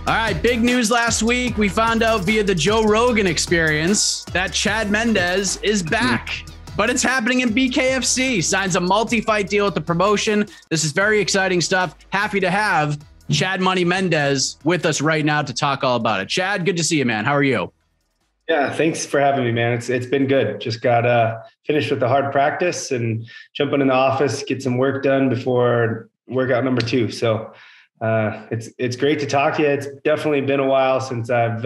right, big news last week. We found out via the Joe Rogan Experience that Chad Mendes is back, but it's happening in BKFC. Signs a multi-fight deal with the promotion. This is very exciting stuff. Happy to have Chad Money Mendes with us right now to talk all about it. Chad, good to see you, man. How are you? Yeah, thanks for having me, man. It's been good. Just got finished with the hard practice and jumping in the office, get some work done before workout number 2. So it's great to talk to you. It's definitely been a while since I've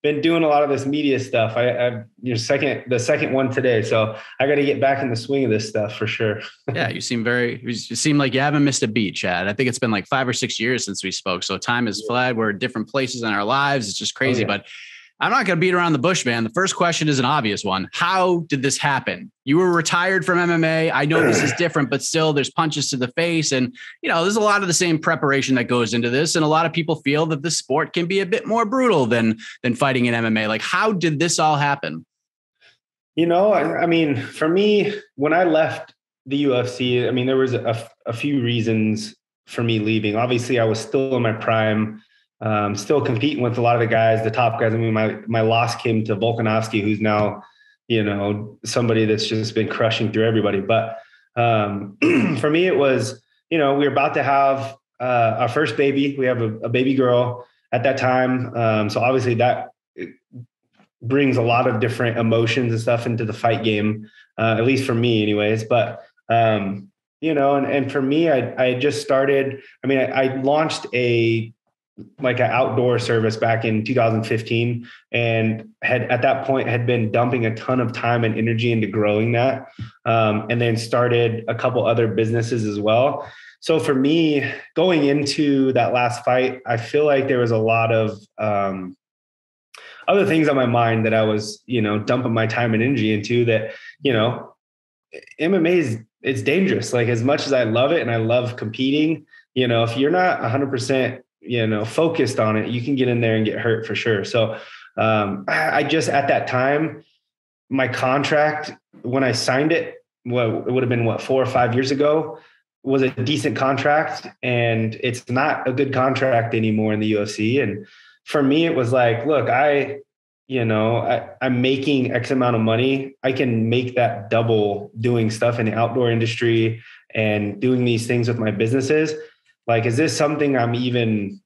been doing a lot of this media stuff. The second one today, so I got to get back in the swing of this stuff for sure. Yeah, you seem like you haven't missed a beat, Chad. I think it's been like 5 or 6 years since we spoke. So time has fled. We're at different places in our lives. It's just crazy, But I'm not going to beat around the bush, man. The first question is an obvious one. How did this happen? You were retired from MMA. I know this is different, but still there's punches to the face. And, there's a lot of the same preparation that goes into this. And a lot of people feel that the sport can be a bit more brutal than fighting in MMA. Like, how did this all happen? I mean, for me, when I left the UFC, I mean, there was a few reasons for me leaving. Obviously, I was still in my prime. Still competing with a lot of the guys, the top guys. I mean, my loss came to Volkanovski, who's now, somebody that's just been crushing through everybody. But for me, it was, we were about to have our first baby. We have a baby girl at that time. So obviously that brings a lot of different emotions and stuff into the fight game, at least for me anyways. But, and for me, I just started, I launched an outdoor service back in 2015 and at that point had been dumping a ton of time and energy into growing that. And then started a couple other businesses as well. So for me, going into that last fight, I feel like there was a lot of other things on my mind that I was, dumping my time and energy into that, MMA it's dangerous. Like, as much as I love it and I love competing, if you're not 100%, focused on it, you can get in there and get hurt for sure. So I just, at that time, my contract, when I signed it, it would have been 4 or 5 years ago, was a decent contract, and it's not a good contract anymore in the UFC. And for me, it was like, look, I'm making X amount of money. I can make that double doing stuff in the outdoor industry and doing these things with my businesses. Like, is this something I'm even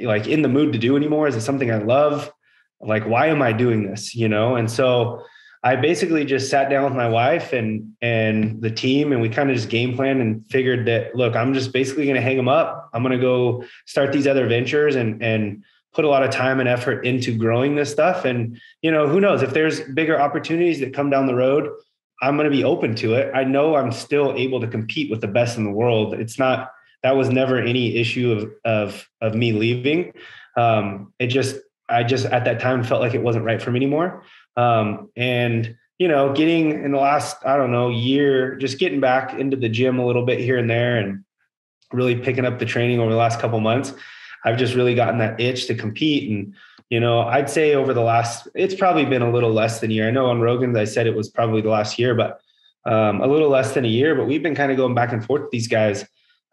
like in the mood to do anymore? Is it something I love? Like, why am I doing this? And so I basically just sat down with my wife and the team, and we kind of just game planned and figured that, look, I'm just basically going to hang them up. I'm going to go start these other ventures and put a lot of time and effort into growing this stuff. And, who knows, if there's bigger opportunities that come down the road, I'm going to be open to it. I know I'm still able to compete with the best in the world. That was never any issue of me leaving. I just at that time felt like it wasn't right for me anymore. And, getting in the last, I don't know, year, just getting back into the gym a little bit here and there and really picking up the training over the last couple of months, I've just really gotten that itch to compete. And, I'd say over the last, it's probably been a little less than a year. I know on Rogan's, I said it was probably the last year, but a little less than a year, but we've been kind of going back and forth with these guys,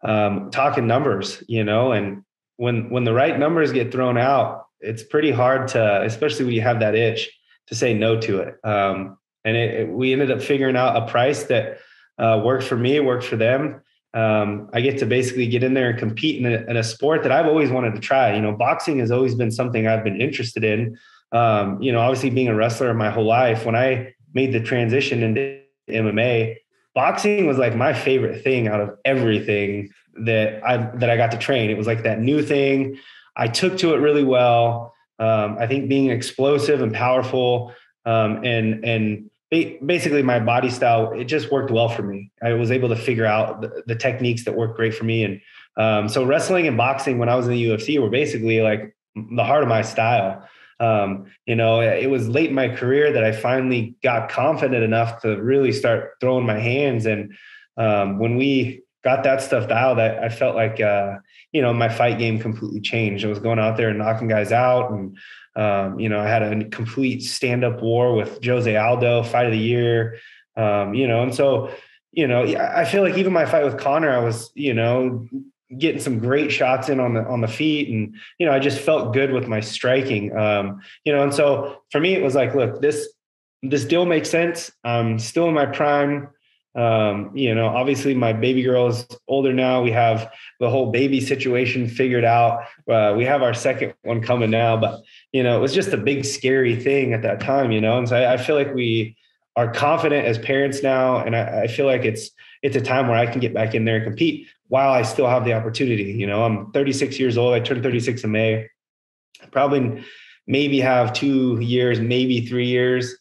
talking numbers, and when the right numbers get thrown out, it's pretty hard to, especially when you have that itch, to say no to it. And we ended up figuring out a price that worked for me, worked for them. I get to basically get in there and compete in a sport that I've always wanted to try. Boxing has always been something I've been interested in. Obviously being a wrestler my whole life, when I made the transition into MMA, boxing was like my favorite thing out of everything that I got to train. It was like that new thing. I took to it really well. I think being explosive and powerful, and basically my body style, it just worked well for me. I was able to figure out the techniques that worked great for me. And so wrestling and boxing when I was in the UFC were basically like the heart of my style. It was late in my career that I finally got confident enough to really start throwing my hands. And when we got that stuff dialed, I felt like, my fight game completely changed. I was going out there and knocking guys out. And, I had a complete stand-up war with Jose Aldo, fight of the year. And so, I feel like even my fight with Conor, I was, getting some great shots in on the feet. And, I just felt good with my striking. And so for me, it was like, look, this deal makes sense. I'm still in my prime. Obviously my baby girl is older now. We have the whole baby situation figured out. We have our second one coming now, but, it was just a big, scary thing at that time, and so I feel like we are confident as parents now. And I feel like it's a time where I can get back in there and compete while I still have the opportunity. I'm 36 years old. I turned 36 in May. Probably maybe have 2 years, maybe 3 years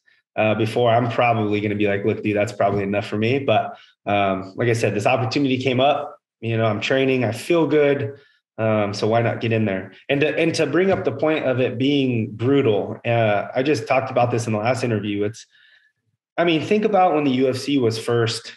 before I'm probably going to be like, look, dude, that's probably enough for me. But like I said, this opportunity came up, I'm training, I feel good. So why not get in there? And to bring up the point of it being brutal, I just talked about this in the last interview. Think about when the UFC was first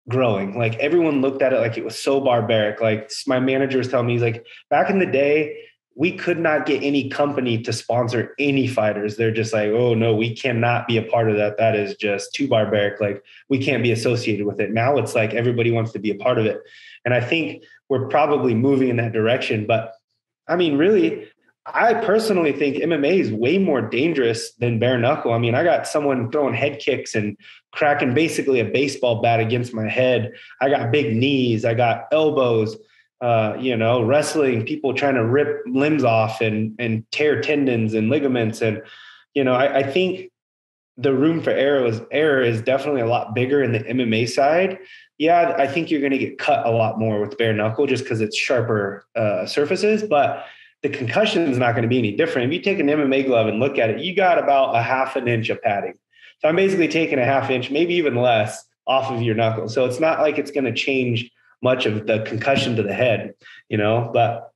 growing. Like everyone looked at it like it was so barbaric. Like my manager was telling me, he's like, back in the day, we could not get any company to sponsor any fighters. They're just like, oh no, we cannot be a part of that. That is just too barbaric. Like we can't be associated with it. Now it's like everybody wants to be a part of it. And I think we're probably moving in that direction. But really, I personally think MMA is way more dangerous than bare knuckle. I got someone throwing head kicks and cracking basically a baseball bat against my head. I got big knees. I got elbows. Wrestling, people trying to rip limbs off and tear tendons and ligaments. And, I think the room for error is definitely a lot bigger in the MMA side. Yeah, I think you're going to get cut a lot more with bare knuckle just because it's sharper surfaces, but the concussion is not going to be any different. If you take an MMA glove and look at it, you got about a half an inch of padding. So I'm basically taking a half inch, maybe even less, off of your knuckle. So it's not like it's going to change much of the concussion to the head, but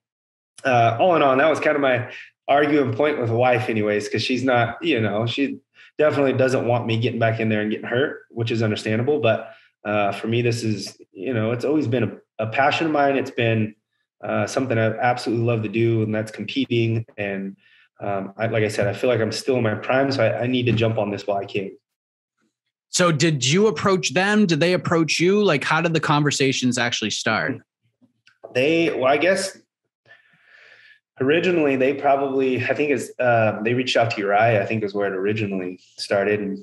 all in all, that was kind of my arguing point with a wife anyways, because she's not, she definitely doesn't want me getting back in there and getting hurt, which is understandable. But for me, this is, it's always been a passion of mine. It's been something I absolutely love to do, and that's competing. And like I said, I feel like I'm still in my prime, so I need to jump on this while I can. So did you approach them? Did they approach you? Like, how did the conversations actually start? I guess originally they probably, I think they reached out to Uriah, I think is where it originally started.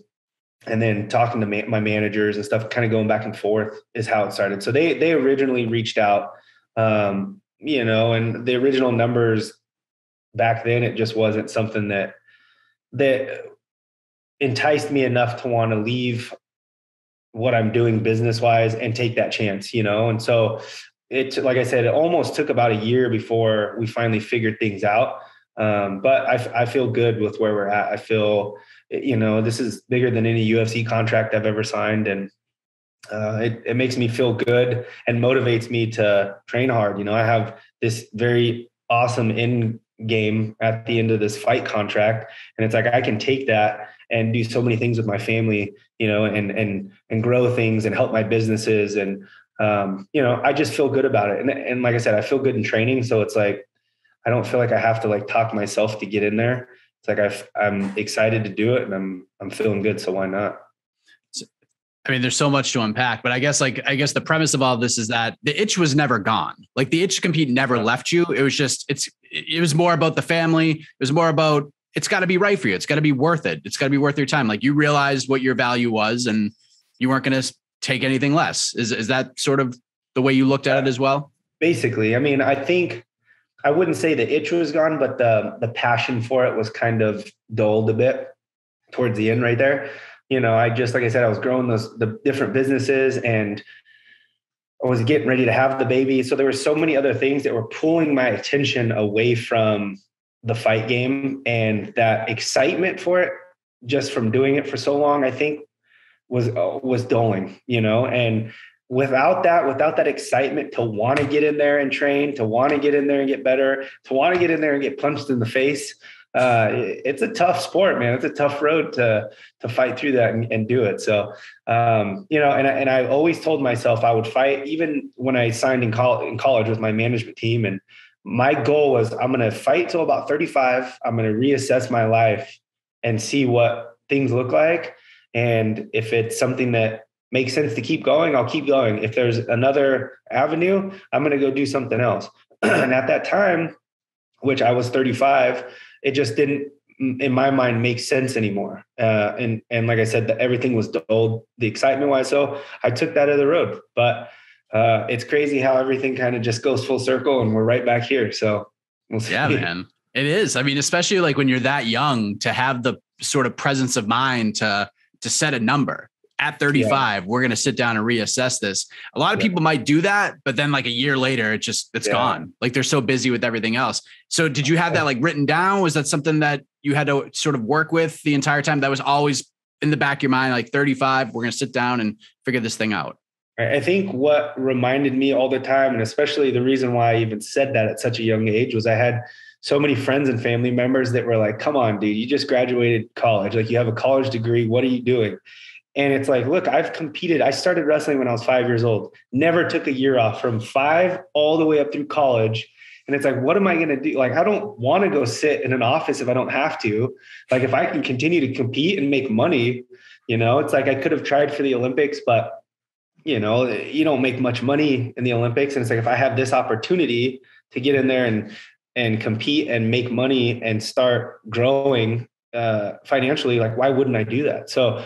And then talking to my managers and stuff, kind of going back and forth is how it started. So they originally reached out, and the original numbers back then, it just wasn't something that enticed me enough to want to leave what I'm doing business wise and take that chance, And so like I said, it almost took about a year before we finally figured things out. But I feel good with where we're at. I feel, this is bigger than any UFC contract I've ever signed. And it makes me feel good and motivates me to train hard. I have this very awesome end game at the end of this fight contract. And it's like, I can take that and do so many things with my family, and grow things and help my businesses. And, I just feel good about it. And like I said, I feel good in training. So it's like, I don't feel like I have to like talk myself to get in there. It's like, I'm excited to do it and I'm feeling good. So why not? I mean, there's so much to unpack, but I guess the premise of all of this is that the itch was never gone. Like the itch to compete never left you. It was just, it was more about the family. It was more about, it's got to be right for you. It's got to be worth it. It's got to be worth your time. Like you realized what your value was and you weren't going to take anything less. Is that sort of the way you looked at it as well? Basically. I mean, I think I wouldn't say the itch was gone, but the passion for it was kind of dulled a bit towards the end right there. I just, like I said, I was growing the different businesses and I was getting ready to have the baby. So there were so many other things that were pulling my attention away from the fight game, and that excitement for it just from doing it for so long, I think was dulling, and without that excitement to want to get in there and train, to want to get in there and get better, to want to get in there and get punched in the face. It's a tough sport, man. It's a tough road to fight through that and do it. So, and I always told myself I would fight even when I signed in college with my management team. And my goal was I'm going to fight till about 35. I'm going to reassess my life and see what things look like. And if it's something that makes sense to keep going, I'll keep going. If there's another avenue, I'm going to go do something else. And at that time, which I was 35, it just didn't, in my mind, make sense anymore. And like I said, everything was dulled, the excitement wise. So I took that other road. But it's crazy how everything kind of just goes full circle and we're right back here. So we'll see. Yeah, man. It is. I mean, especially like when you're that young, to have the sort of presence of mind to set a number. At 35, we're going to sit down and reassess this. A lot of people might do that, but then like a year later, it's gone. Like they're so busy with everything else. So did you have that like written down? Was that something that you had to sort of work with the entire time? That was always in the back of your mind, like 35, we're going to sit down and figure this thing out. I think what reminded me all the time, and especially the reason why I even said that at such a young age, was I had so many friends and family members that were like, come on, dude, you just graduated college. Like you have a college degree. What are you doing? And it's like, look, I've competed. I started wrestling when I was 5 years old, never took a year off from 5 all the way up through college. And it's like, what am I going to do? Like, I don't want to go sit in an office if I don't have to. Like, if I can continue to compete and make money, it's like I could have tried for the Olympics, but, you don't make much money in the Olympics. And it's like, if I have this opportunity to get in there and compete and make money and start growing financially, like, why wouldn't I do that? So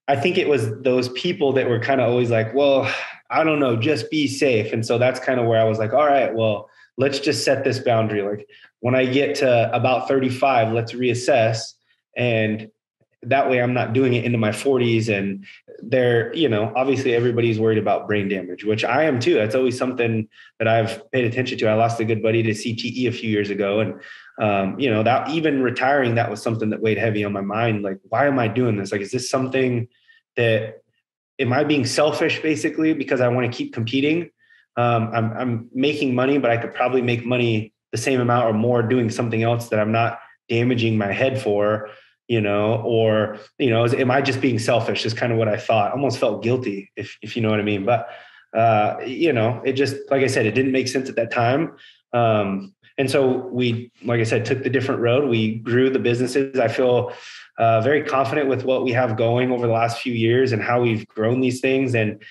I think it was those people that were kind of always like, well, I don't know, just be safe. And so that's kind of where I was like, all right, well, let's just set this boundary. Like when I get to about 35, let's reassess. And that way I'm not doing it into my 40s. And obviously everybody's worried about brain damage, which I am too. That's always something that I've paid attention to. I lost a good buddy to CTE a few years ago. And, that even retiring, that was something that weighed heavy on my mind. Like, why am I doing this? Like, is this something that, am I being selfish basically because I want to keep competing? I'm making money, but I could probably make money the same amount or more doing something else that I'm not damaging my head for, am I just being selfish is kind of what I thought. Almost felt guilty if you know what I mean. But, it just, like I said, it didn't make sense at that time. And so we, like I said, took the different road. We grew the businesses. I feel very confident with what we have going over the last few years and how we've grown these things. And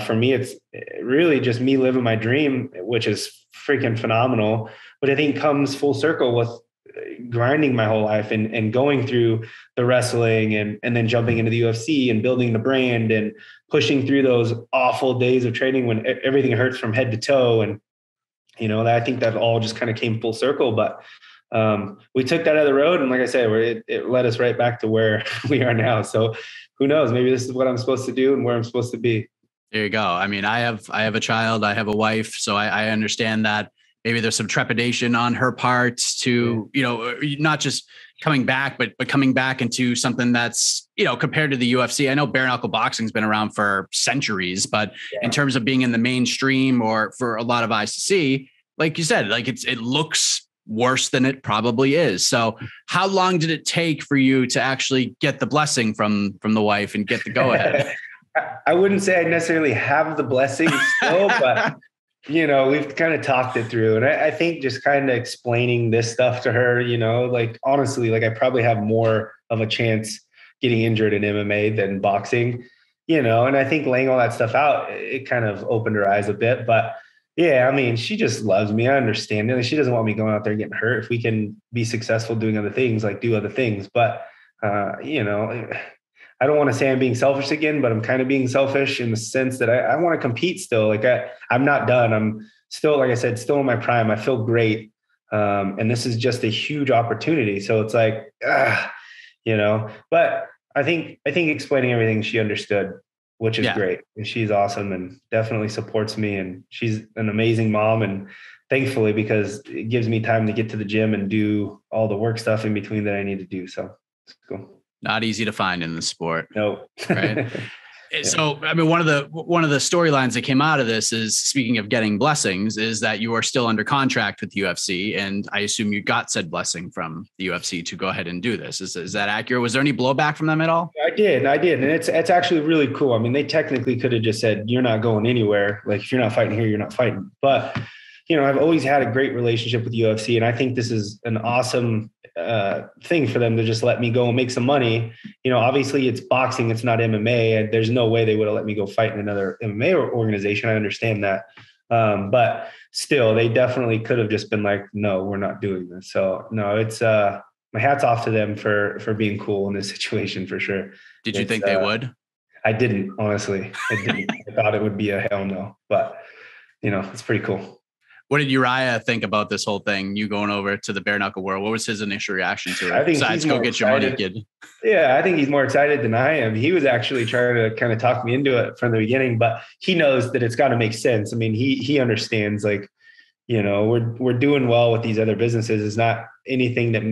for me, it's really just me living my dream, which is freaking phenomenal. But I think comes full circle with grinding my whole life and going through the wrestling and then jumping into the UFC and building the brand and pushing through those awful days of training when everything hurts from head to toe. And, I think that all just kind of came full circle. But, we took that other road. And like I said, it led us right back to where we are now. So who knows, maybe this is what I'm supposed to do and where I'm supposed to be. There you go. I mean, I have a child, I have a wife, so I understand that maybe there's some trepidation on her part to, not just coming back, but coming back into something that's, compared to the UFC. I know bare knuckle boxing's been around for centuries, but in terms of being in the mainstream or for a lot of eyes to see, like you said, like it looks worse than it probably is. So how long did it take for you to actually get the blessing from the wife and get the go ahead? I wouldn't say I necessarily have the blessing still, but we've kind of talked it through. And I think just kind of explaining this stuff to her, like honestly, like I probably have more of a chance getting injured in MMA than boxing, and I think laying all that stuff out, it kind of opened her eyes a bit. But yeah, I mean, she just loves me. I understand it. She doesn't want me going out there getting hurt. If we can be successful doing other things, like do other things. But, I don't want to say I'm being selfish again, but I'm kind of being selfish in the sense that I want to compete still. Like I'm not done. I'm still, like I said, still in my prime. I feel great. And this is just a huge opportunity. So it's like, but I think explaining everything, she understood, which is great. And she's awesome and definitely supports me. And she's an amazing mom. And thankfully, because it gives me time to get to the gym and do all the work stuff in between that I need to do. So it's cool. Not easy to find in the sport. No. Right. So, I mean, one of the storylines that came out of this is, speaking of getting blessings, is that you are still under contract with the UFC. And I assume you got said blessing from the UFC to go ahead and do this. Is that accurate? Was there any blowback from them at all? I did. And it's actually really cool. I mean, they technically could have just said, you're not going anywhere. Like if you're not fighting here, you're not fighting. But, I've always had a great relationship with the UFC. And I think this is an awesome thing for them to just let me go and make some money. Obviously it's boxing, it's not MMA. And there's no way they would have let me go fight in another MMA organization. I understand that. But still, they definitely could have just been like, no, we're not doing this. So no, it's my hat's off to them for being cool in this situation for sure. Did you think they would? I didn't, honestly. I didn't. I thought it would be a hell no, but it's pretty cool. What did Uriah think about this whole thing? You going over to the bare knuckle world? What was his initial reaction to it? I think besides go get your money, kid. Yeah, I think he's more excited than I am. He was actually trying to kind of talk me into it from the beginning, but he knows that it's got to make sense. I mean, he understands, like, we're doing well with these other businesses. It's not anything that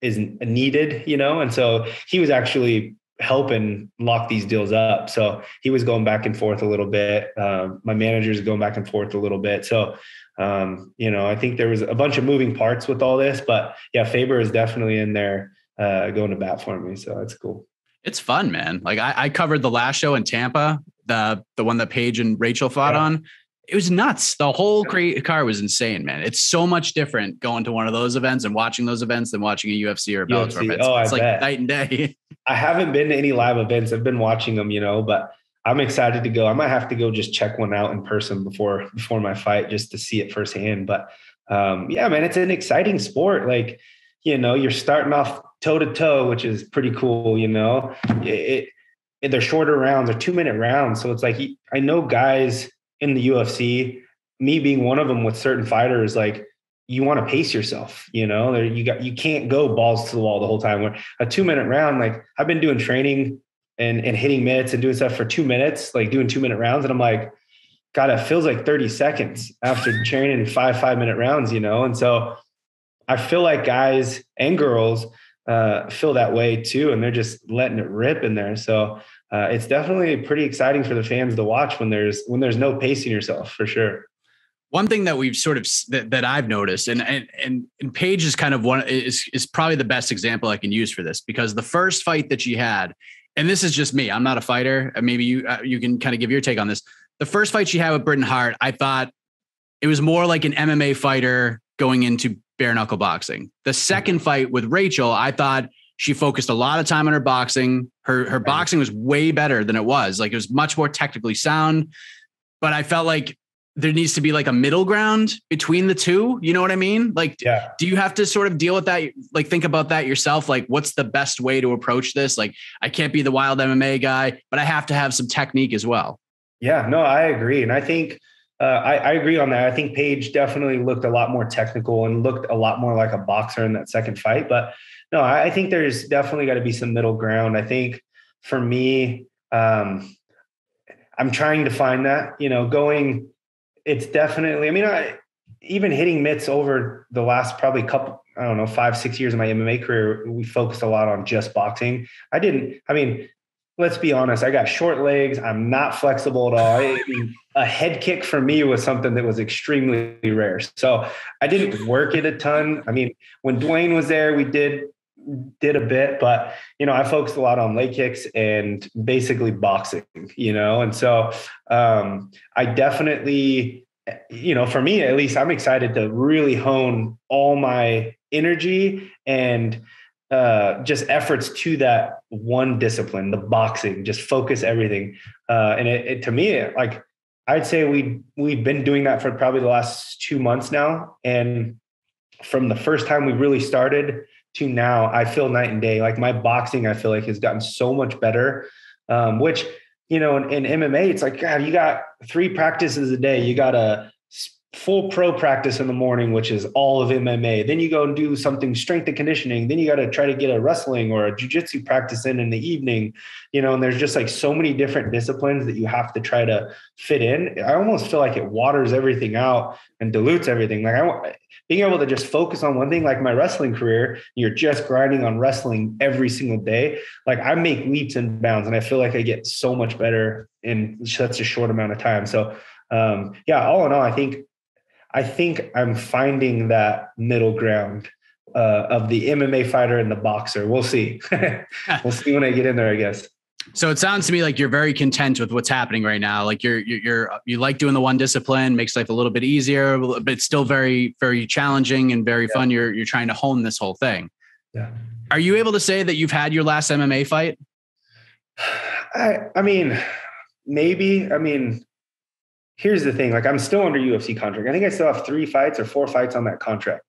is needed, and so he was actually helping lock these deals up. So he was going back and forth a little bit. My manager's going back and forth a little bit. So I think there was a bunch of moving parts with all this, but yeah, Faber is definitely in there going to bat for me. So that's cool. It's fun, man. Like I covered the last show in Tampa, the one that Paige and Rachel fought on. It was nuts. The whole car was insane, man. It's so much different going to one of those events and watching those events than watching a UFC or a Bellator event. It's like night and day. I haven't been to any live events. I've been watching them, but I'm excited to go. I might have to go just check one out in person before my fight just to see it firsthand. But yeah, man, it's an exciting sport. Like, you're starting off toe to toe, which is pretty cool. They're shorter rounds or 2-minute rounds. So it's like, I know guys in the UFC, me being one of them with certain fighters, like you want to pace yourself, you can't go balls to the wall the whole time. Where a 2-minute round, like I've been doing training and hitting mitts and doing stuff for 2 minutes, like doing 2-minute rounds. And I'm like, God, it feels like 30 seconds after training 5-minute rounds, And so I feel like guys and girls feel that way too. And they're just letting it rip in there. So it's definitely pretty exciting for the fans to watch when there's no pacing yourself, for sure. One thing that we've sort of that I've noticed, and Paige is kind of is probably the best example I can use for this, because the first fight that she had, and this is just me, I'm not a fighter. Maybe you can kind of give your take on this. The first fight she had with Britain Hart, I thought it was more like an MMA fighter going into bare knuckle boxing. The second fight with Rachel, I thought she focused a lot of time on her boxing. Her boxing was way better than it was. Like it was much more technically sound, but I felt like there needs to be like a middle ground between the two. You know what I mean? Like, do you have to sort of deal with that? Like, think about that yourself. Like, what's the best way to approach this? Like, I can't be the wild MMA guy, but I have to have some technique as well. Yeah, no, I agree. And I think, I agree on that. I think Paige definitely looked a lot more technical and looked a lot more like a boxer in that second fight. But no, I think there's definitely got to be some middle ground. I think for me, I'm trying to find that, it's definitely, even hitting mitts over the last probably couple, 5-6 years of my MMA career, we focused a lot on just boxing. Let's be honest. I got short legs. I'm not flexible at all. A head kick for me was something that was extremely rare. So I didn't work it a ton. When Dwayne was there, we did a bit, but I focused a lot on leg kicks and basically boxing, and so I definitely, for me at least, I'm excited to really hone all my energy and just efforts to that one discipline, the boxing, just focus everything. And it to me, like, I'd say we've been doing that for probably the last 2 months now. And from the first time we really started to now, I feel night and day. Like my boxing, I feel like has gotten so much better, which, in MMA, it's like, God, you got 3 practices a day. You got a full pro practice in the morning, which is all of MMA. Then you go and do something strength and conditioning. Then you got to try to get a wrestling or a jiu-jitsu practice in the evening, and there's just like so many different disciplines that you have to try to fit in. I almost feel like it waters everything out and dilutes everything. Like being able to just focus on one thing, like my wrestling career, you're just grinding on wrestling every single day. Like I make leaps and bounds and I feel like I get so much better in such a short amount of time. So all in all, I think I'm finding that middle ground of the MMA fighter and the boxer. We'll see. We'll see when I get in there, I guess. So it sounds to me like you're very content with what's happening right now. Like you like doing the one discipline, makes life a little bit easier, but it's still very, very challenging and very fun. You're trying to hone this whole thing. Yeah. Are you able to say that you've had your last MMA fight? Maybe. Here's the thing. Like I'm still under UFC contract. I think I still have 3 fights or 4 fights on that contract.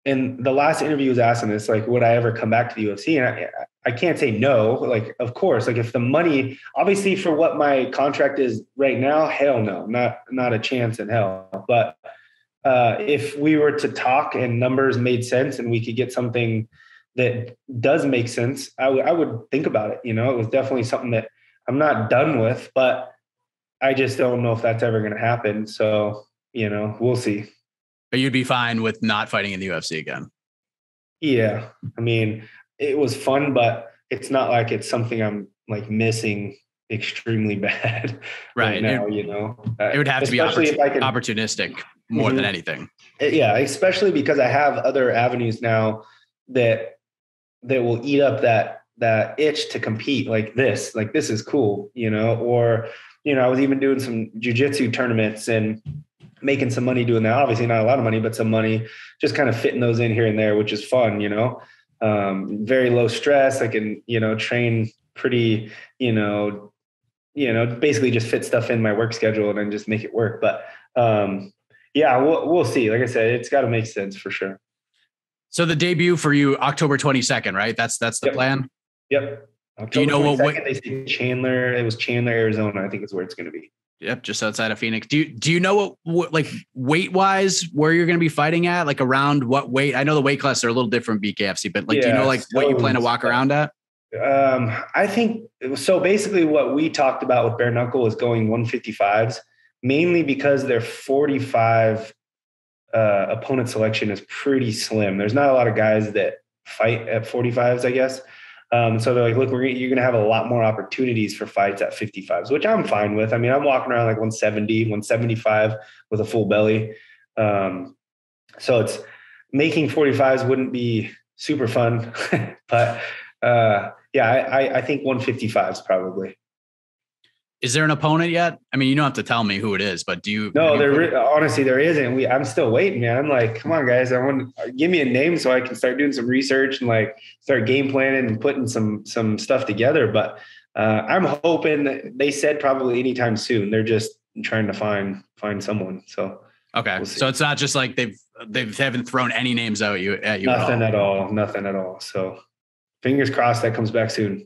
And the last interview was asking this, like, would I ever come back to the UFC? And I can't say no. Like, of course, like if the money, obviously for what my contract is right now, hell no, not a chance in hell. But if we were to talk and numbers made sense and we could get something that does make sense, I would think about it. It was definitely something that I'm not done with, but I just don't know if that's ever going to happen. So, we'll see. But you'd be fine with not fighting in the UFC again. Yeah. It was fun, but it's not like it's something I'm like missing extremely bad right now, It would have to be opportunistic more than anything. Yeah. Especially because I have other avenues now that will eat up that itch to compete like this is cool, or, I was even doing some jiu-jitsu tournaments and making some money doing that. Obviously not a lot of money, but some money, just kind of fitting those in here and there, which is fun, very low stress. I can, train pretty, basically just fit stuff in my work schedule and then just make it work. But we'll see. Like I said, it's got to make sense for sure. So the debut for you, October 22nd, right? That's the plan. Yep. October do you know what they say Chandler? It was Chandler, Arizona. I think is where it's going to be. Yep, just outside of Phoenix. Do you know what like weight wise where you're going to be fighting at? Like around what weight? I know the weight classes are a little different BKFC, but like do you know like what you plan to walk around at? I think so. Basically, what we talked about with Bare Knuckle is going 155s, mainly because their 45 opponent selection is pretty slim. There's not a lot of guys that fight at 45s, I guess. So they're like, look, you're going to have a lot more opportunities for fights at 55s, which I'm fine with. I'm walking around like 170, 175 with a full belly. So it's making 45s wouldn't be super fun, but I think 155s probably. Is there an opponent yet? You don't have to tell me who it is, but do you? No, honestly, there isn't. I'm still waiting, man. I'm like, come on, guys. Give me a name so I can start doing some research and like start game planning and putting some stuff together. But I'm hoping they said probably anytime soon. They're just trying to find someone. So okay, we'll so it's not just like they haven't thrown any names at you. Nothing at all. So fingers crossed that comes back soon.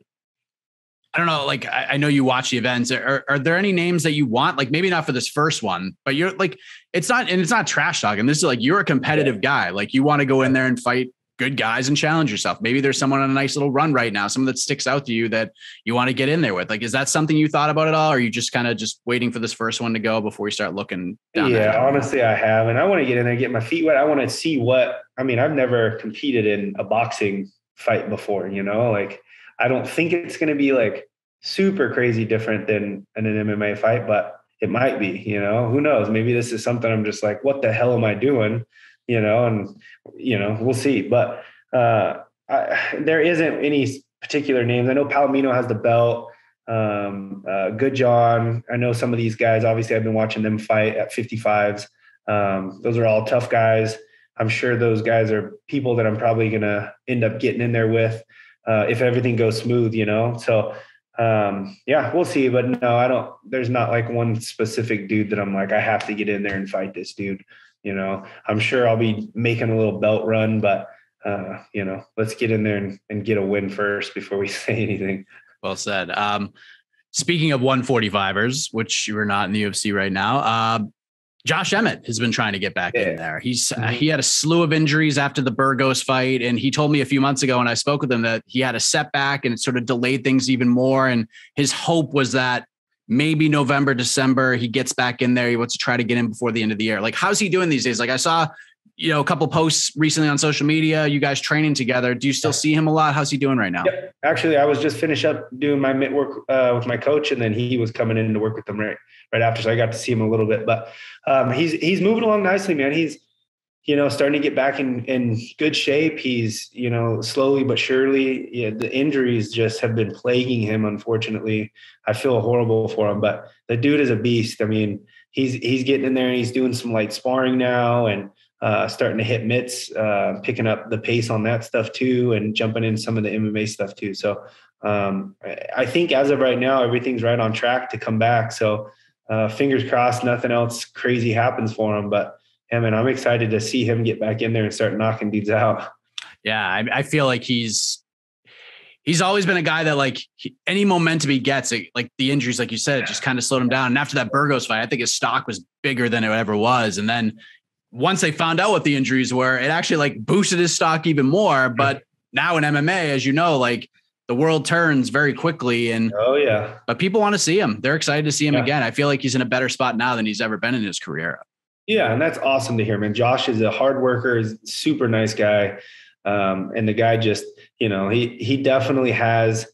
I don't know. Like, I know you watch the events. Are there any names that you want? Like, maybe not for this first one, but you're like, it's not trash talking. This is like, you're a competitive guy. Like, you want to go in there and fight good guys and challenge yourself. Maybe there's someone on a nice little run right now, someone that sticks out to you that you want to get in there with. Like, is that something you thought about at all? Or are you just kind of just waiting for this first one to go before you start looking down? Yeah, honestly, I have. And I want to get in there, get my feet wet. I want to see I've never competed in a boxing fight before, like, I don't think it's going to be like super crazy different than an MMA fight, but it might be, who knows? Maybe this is something I'm just like, what the hell am I doing? And we'll see. But there isn't any particular names. I know Palomino has the belt. Good John. I know some of these guys, obviously I've been watching them fight at 55s. Those are all tough guys. I'm sure those guys are people that I'm probably going to end up getting in there with if everything goes smooth, So we'll see. But no, there's not like one specific dude that I'm like, I have to get in there and fight this dude. I'm sure I'll be making a little belt run, but let's get in there and get a win first before we say anything. Well said. Speaking of 145ers, which you are not in the UFC right now, Josh Emmett has been trying to get back in there. He had a slew of injuries after the Burgos fight. And he told me a few months ago when I spoke with him that he had a setback and it sort of delayed things even more. And his hope was that maybe November, December, he gets back in there. He wants to try to get in before the end of the year. Like, how's he doing these days? Like, I saw, a couple posts recently on social media, you guys training together. Do you still see him a lot? How's he doing right now? Yep. Actually, I was just finished up doing my mitt work with my coach, and then he was coming in to work with them right after. So I got to see him a little bit, but he's moving along nicely, man. He's, starting to get back in good shape. He's, slowly but surely, the injuries just have been plaguing him. Unfortunately, I feel horrible for him, but the dude is a beast. I mean, he's getting in there and he's doing some light sparring now and starting to hit mitts, picking up the pace on that stuff too, and jumping in some of the MMA stuff too. So I think as of right now, everything's right on track to come back. So fingers crossed, nothing else crazy happens for him, but yeah, man, I'm excited to see him get back in there and start knocking dudes out. Yeah. I feel like he's always been a guy that like any momentum he gets, like the injuries, like you said, it just kind of slowed him down. And after that Burgos fight, I think his stock was bigger than it ever was. And then once they found out what the injuries were, it actually like boosted his stock even more. But now in MMA, as you know, like the world turns very quickly and but people want to see him. They're excited to see him again. I feel like he's in a better spot now than he's ever been in his career. Yeah. And that's awesome to hear, man. Josh is a hard worker, is a super nice guy. And the guy just, he definitely has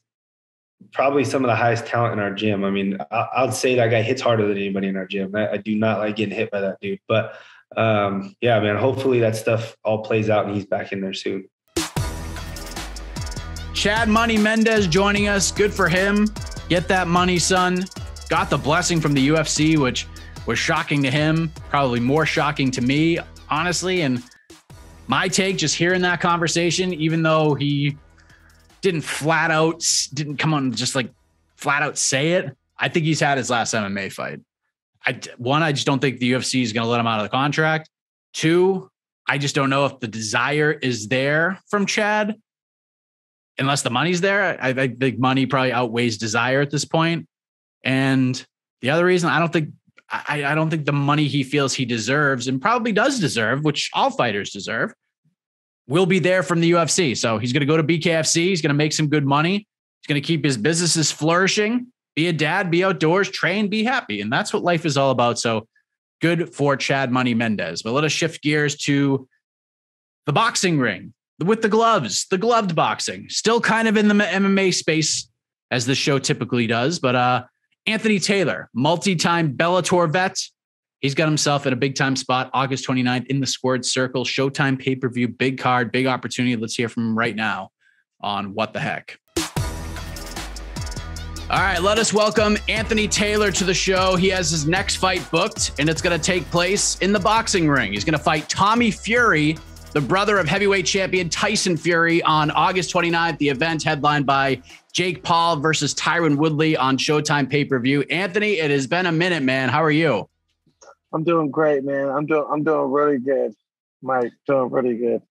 probably some of the highest talent in our gym. I mean, I'd say that guy hits harder than anybody in our gym. I do not like getting hit by that dude, but yeah, man, hopefully that stuff all plays out and he's back in there soon. Chad Money Mendes joining us. Good for him. Get that money, son. Got the blessing from the UFC, which was shocking to him, probably more shocking to me, honestly. And my take, just hearing that conversation, even though he didn't come on, just like flat out say it, I think he's had his last MMA fight. I just don't think the UFC is going to let him out of the contract. 2, I just don't know if the desire is there from Chad, unless the money's there. I think money probably outweighs desire at this point. And the other reason, I don't think the money he feels he deserves and probably does deserve, which all fighters deserve, will be there from the UFC. So he's going to go to BKFC. He's going to make some good money. He's going to keep his businesses flourishing, be a dad, be outdoors, train, be happy. And that's what life is all about. So good for Chad Money Mendes. But let us shift gears to the boxing ring with the gloves, the gloved boxing, still kind of in the MMA space as the show typically does. But Anthony Taylor, multi-time Bellator vet. He's got himself at a big time spot, August 29th in the Squared Circle, Showtime pay-per-view, big card, big opportunity. Let's hear from him right now on What the Heck. All right, let us welcome Anthony Taylor to the show. He has his next fight booked, and it's going to take place in the boxing ring. He's going to fight Tommy Fury, the brother of heavyweight champion Tyson Fury, on August 29th. The event headlined by Jake Paul versus Tyron Woodley on Showtime pay-per-view. Anthony, it has been a minute, man. How are you? I'm doing great, man. I'm doing really good, Mike. Doing really good.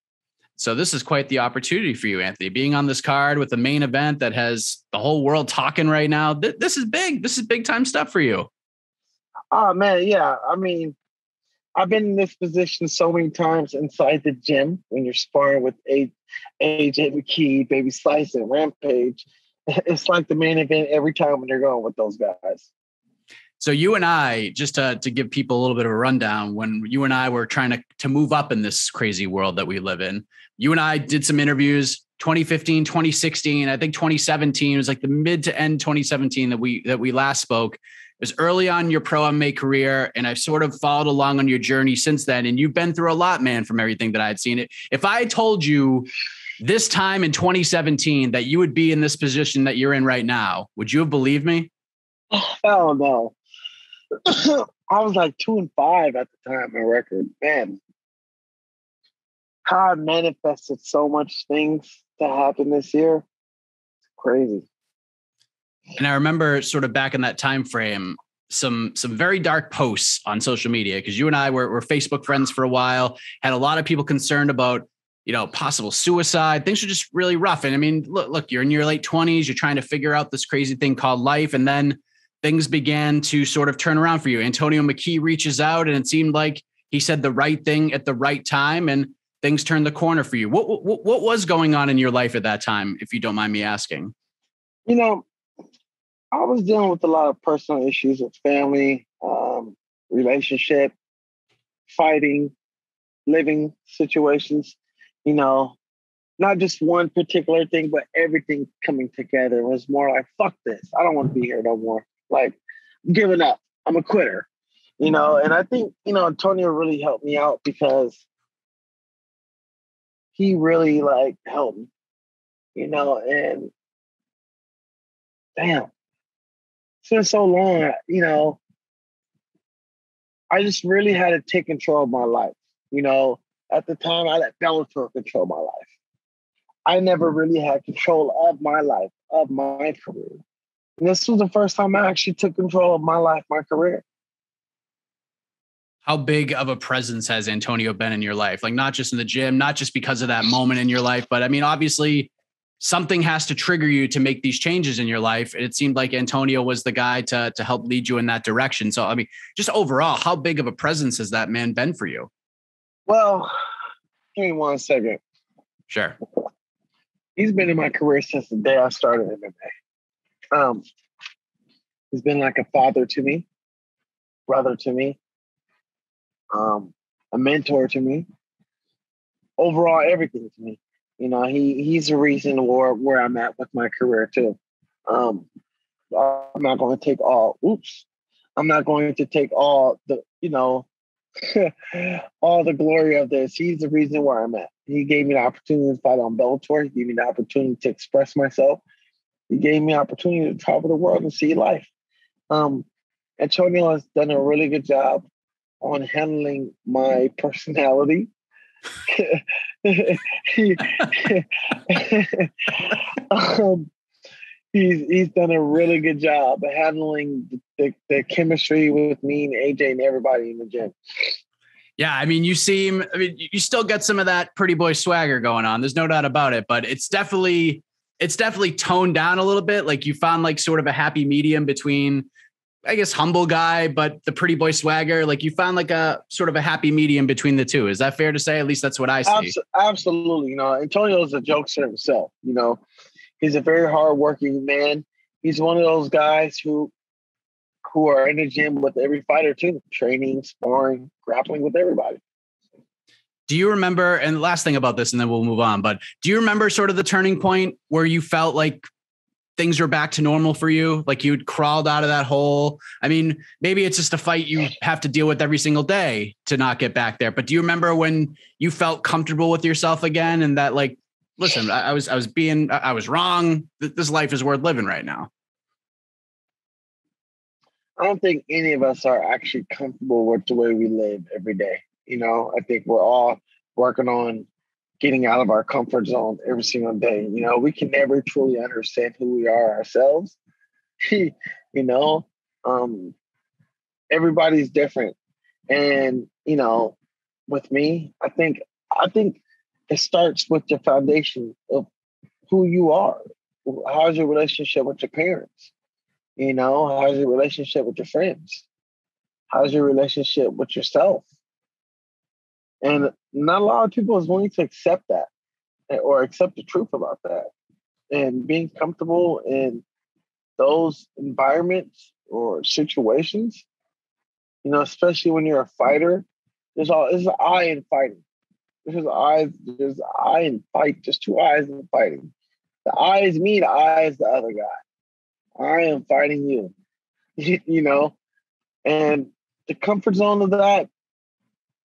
So this is quite the opportunity for you, Anthony, being on this card with the main event that has the whole world talking right now. This is big. This is big time stuff for you. Oh man. Yeah. I mean, I've been in this position so many times inside the gym when you're sparring with AJ McKee, Baby Slice, and Rampage. It's like the main event every time when you're going with those guys. So you and I, just to give people a little bit of a rundown, when you and I were trying to move up in this crazy world that we live in, you and I did some interviews, 2015, 2016, I think 2017 was like the mid to end 2017 that we last spoke. It was early on in your pro MMA career, and I've sort of followed along on your journey since then. And you've been through a lot, man, from everything that I'd seen. If I told you this time in 2017 that you would be in this position that you're in right now, would you have believed me? Oh no. I was like 2-5 at the time, my record. Man, how I manifested so much things to happen this year. It's crazy. And I remember sort of back in that time frame, some very dark posts on social media, because you and I were Facebook friends for a while, had a lot of people concerned about, possible suicide. Things are just really rough. And I mean, look, you're in your late 20s, you're trying to figure out this crazy thing called life. And then things began to sort of turn around for you. Antonio McKee reaches out, and it seemed like he said the right thing at the right time, and things turned the corner for you. What was going on in your life at that time, if you don't mind me asking? I was dealing with a lot of personal issues with family, relationship, fighting, living situations, not just one particular thing, but everything coming together. It was more like, fuck this. I don't want to be here no more. Like, I'm giving up. I'm a quitter, and I think, Antonio really helped me out because he really helped me, and damn, it's been so long, I just really had to take control of my life. At the time, I let Bellator control my life. I never really had control of my life, of my career. And this was the first time I actually took control of my life, my career. How big of a presence has Antonio been in your life? Like, not just in the gym, not just because of that moment in your life, but I mean, obviously something has to trigger you to make these changes in your life. And it seemed like Antonio was the guy to help lead you in that direction. So, I mean, just overall, how big of a presence has that man been for you? Well, give me 1 second. Sure. He's been in my career since the day I started MMA. He's been like a father to me, brother to me, a mentor to me, overall everything to me. He's the reason where I'm at with my career too. I'm not going to take all. I'm not going to take all the all the glory of this. He's the reason where I'm at. He gave me the opportunity to fight on Bellator. He gave me the opportunity to express myself. He gave me the opportunity to travel the world and see life. Antonio has done a really good job on handling my personality. He's done a really good job of handling the chemistry with me and AJ and everybody in the gym. Yeah, I mean, you still got some of that pretty boy swagger going on. There's no doubt about it, but it's definitely toned down a little bit. Like, you found like sort of a happy medium between, I guess, humble guy, but the pretty boy swagger. Like, you found like a sort of a happy medium between the two. Is that fair to say? At least that's what I see. Absolutely. Antonio's a jokester himself. He's a very hardworking man. He's one of those guys who are in the gym with every fighter too, training, sparring, grappling with everybody. Do you remember, and the last thing about this, and then we'll move on, but do you remember sort of the turning point where you felt like things were back to normal for you? Like you'd crawled out of that hole? I mean, maybe it's just a fight you have to deal with every single day to not get back there. But do you remember when you felt comfortable with yourself again? And that, like, listen, I was wrong. This life is worth living right now. I don't think any of us are actually comfortable with the way we live every day. I think we're all working on getting out of our comfort zone every single day. We can never truly understand who we are ourselves. Everybody's different. And, with me, I think it starts with the foundation of who you are. How's your relationship with your parents? How's your relationship with your friends? How's your relationship with yourself? And not a lot of people is willing to accept that or accept the truth about that. And being comfortable in those environments or situations, especially when you're a fighter, there's an eye in fighting. There's an eye in fight. There's two eyes in fighting. The eye is me, the eye is the other guy. I am fighting you, and the comfort zone of that,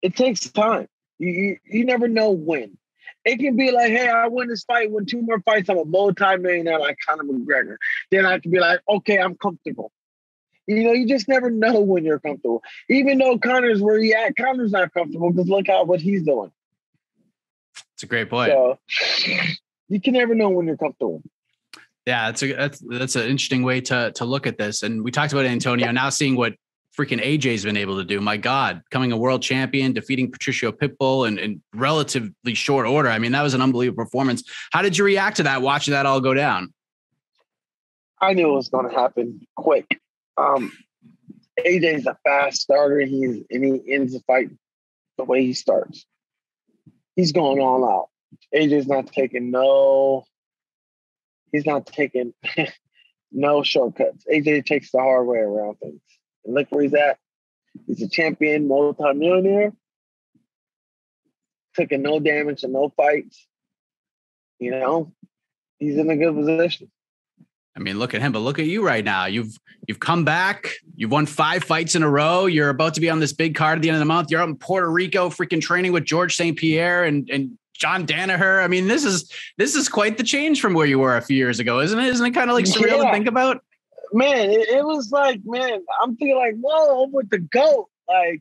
it takes time. You never know when. It can be like, hey, I win this fight, win 2 more fights, I'm a multi-millionaire like Conor McGregor. Then I can be like, okay, I'm comfortable. You just never know when you're comfortable. Even though Conor's where he at, Conor's not comfortable because look at what he's doing. It's a great point. So you can never know when you're comfortable. Yeah, that's an interesting way to look at this. And we talked about Antonio, now seeing what freaking AJ's been able to do. My God, becoming a world champion, defeating Patricio Pitbull in relatively short order. I mean, that was an unbelievable performance. How did you react to that, watching that all go down? I knew it was going to happen quick. AJ's a fast starter. He ends the fight the way he starts. He's going all out. AJ's not taking no shortcuts. AJ takes the hard way around things. And look where he's at. He's a champion, multi-millionaire. Taking no damage and no fights. He's in a good position. I mean, look at him, but look at you right now. You've come back. You've won 5 fights in a row. You're about to be on this big card at the end of the month. You're out in Puerto Rico, freaking training with George St. Pierre and John Danaher. I mean, this is quite the change from where you were a few years ago, isn't it? Isn't it kind of like surreal to think about? Man, it was like, I'm thinking like, whoa, I'm with the GOAT, like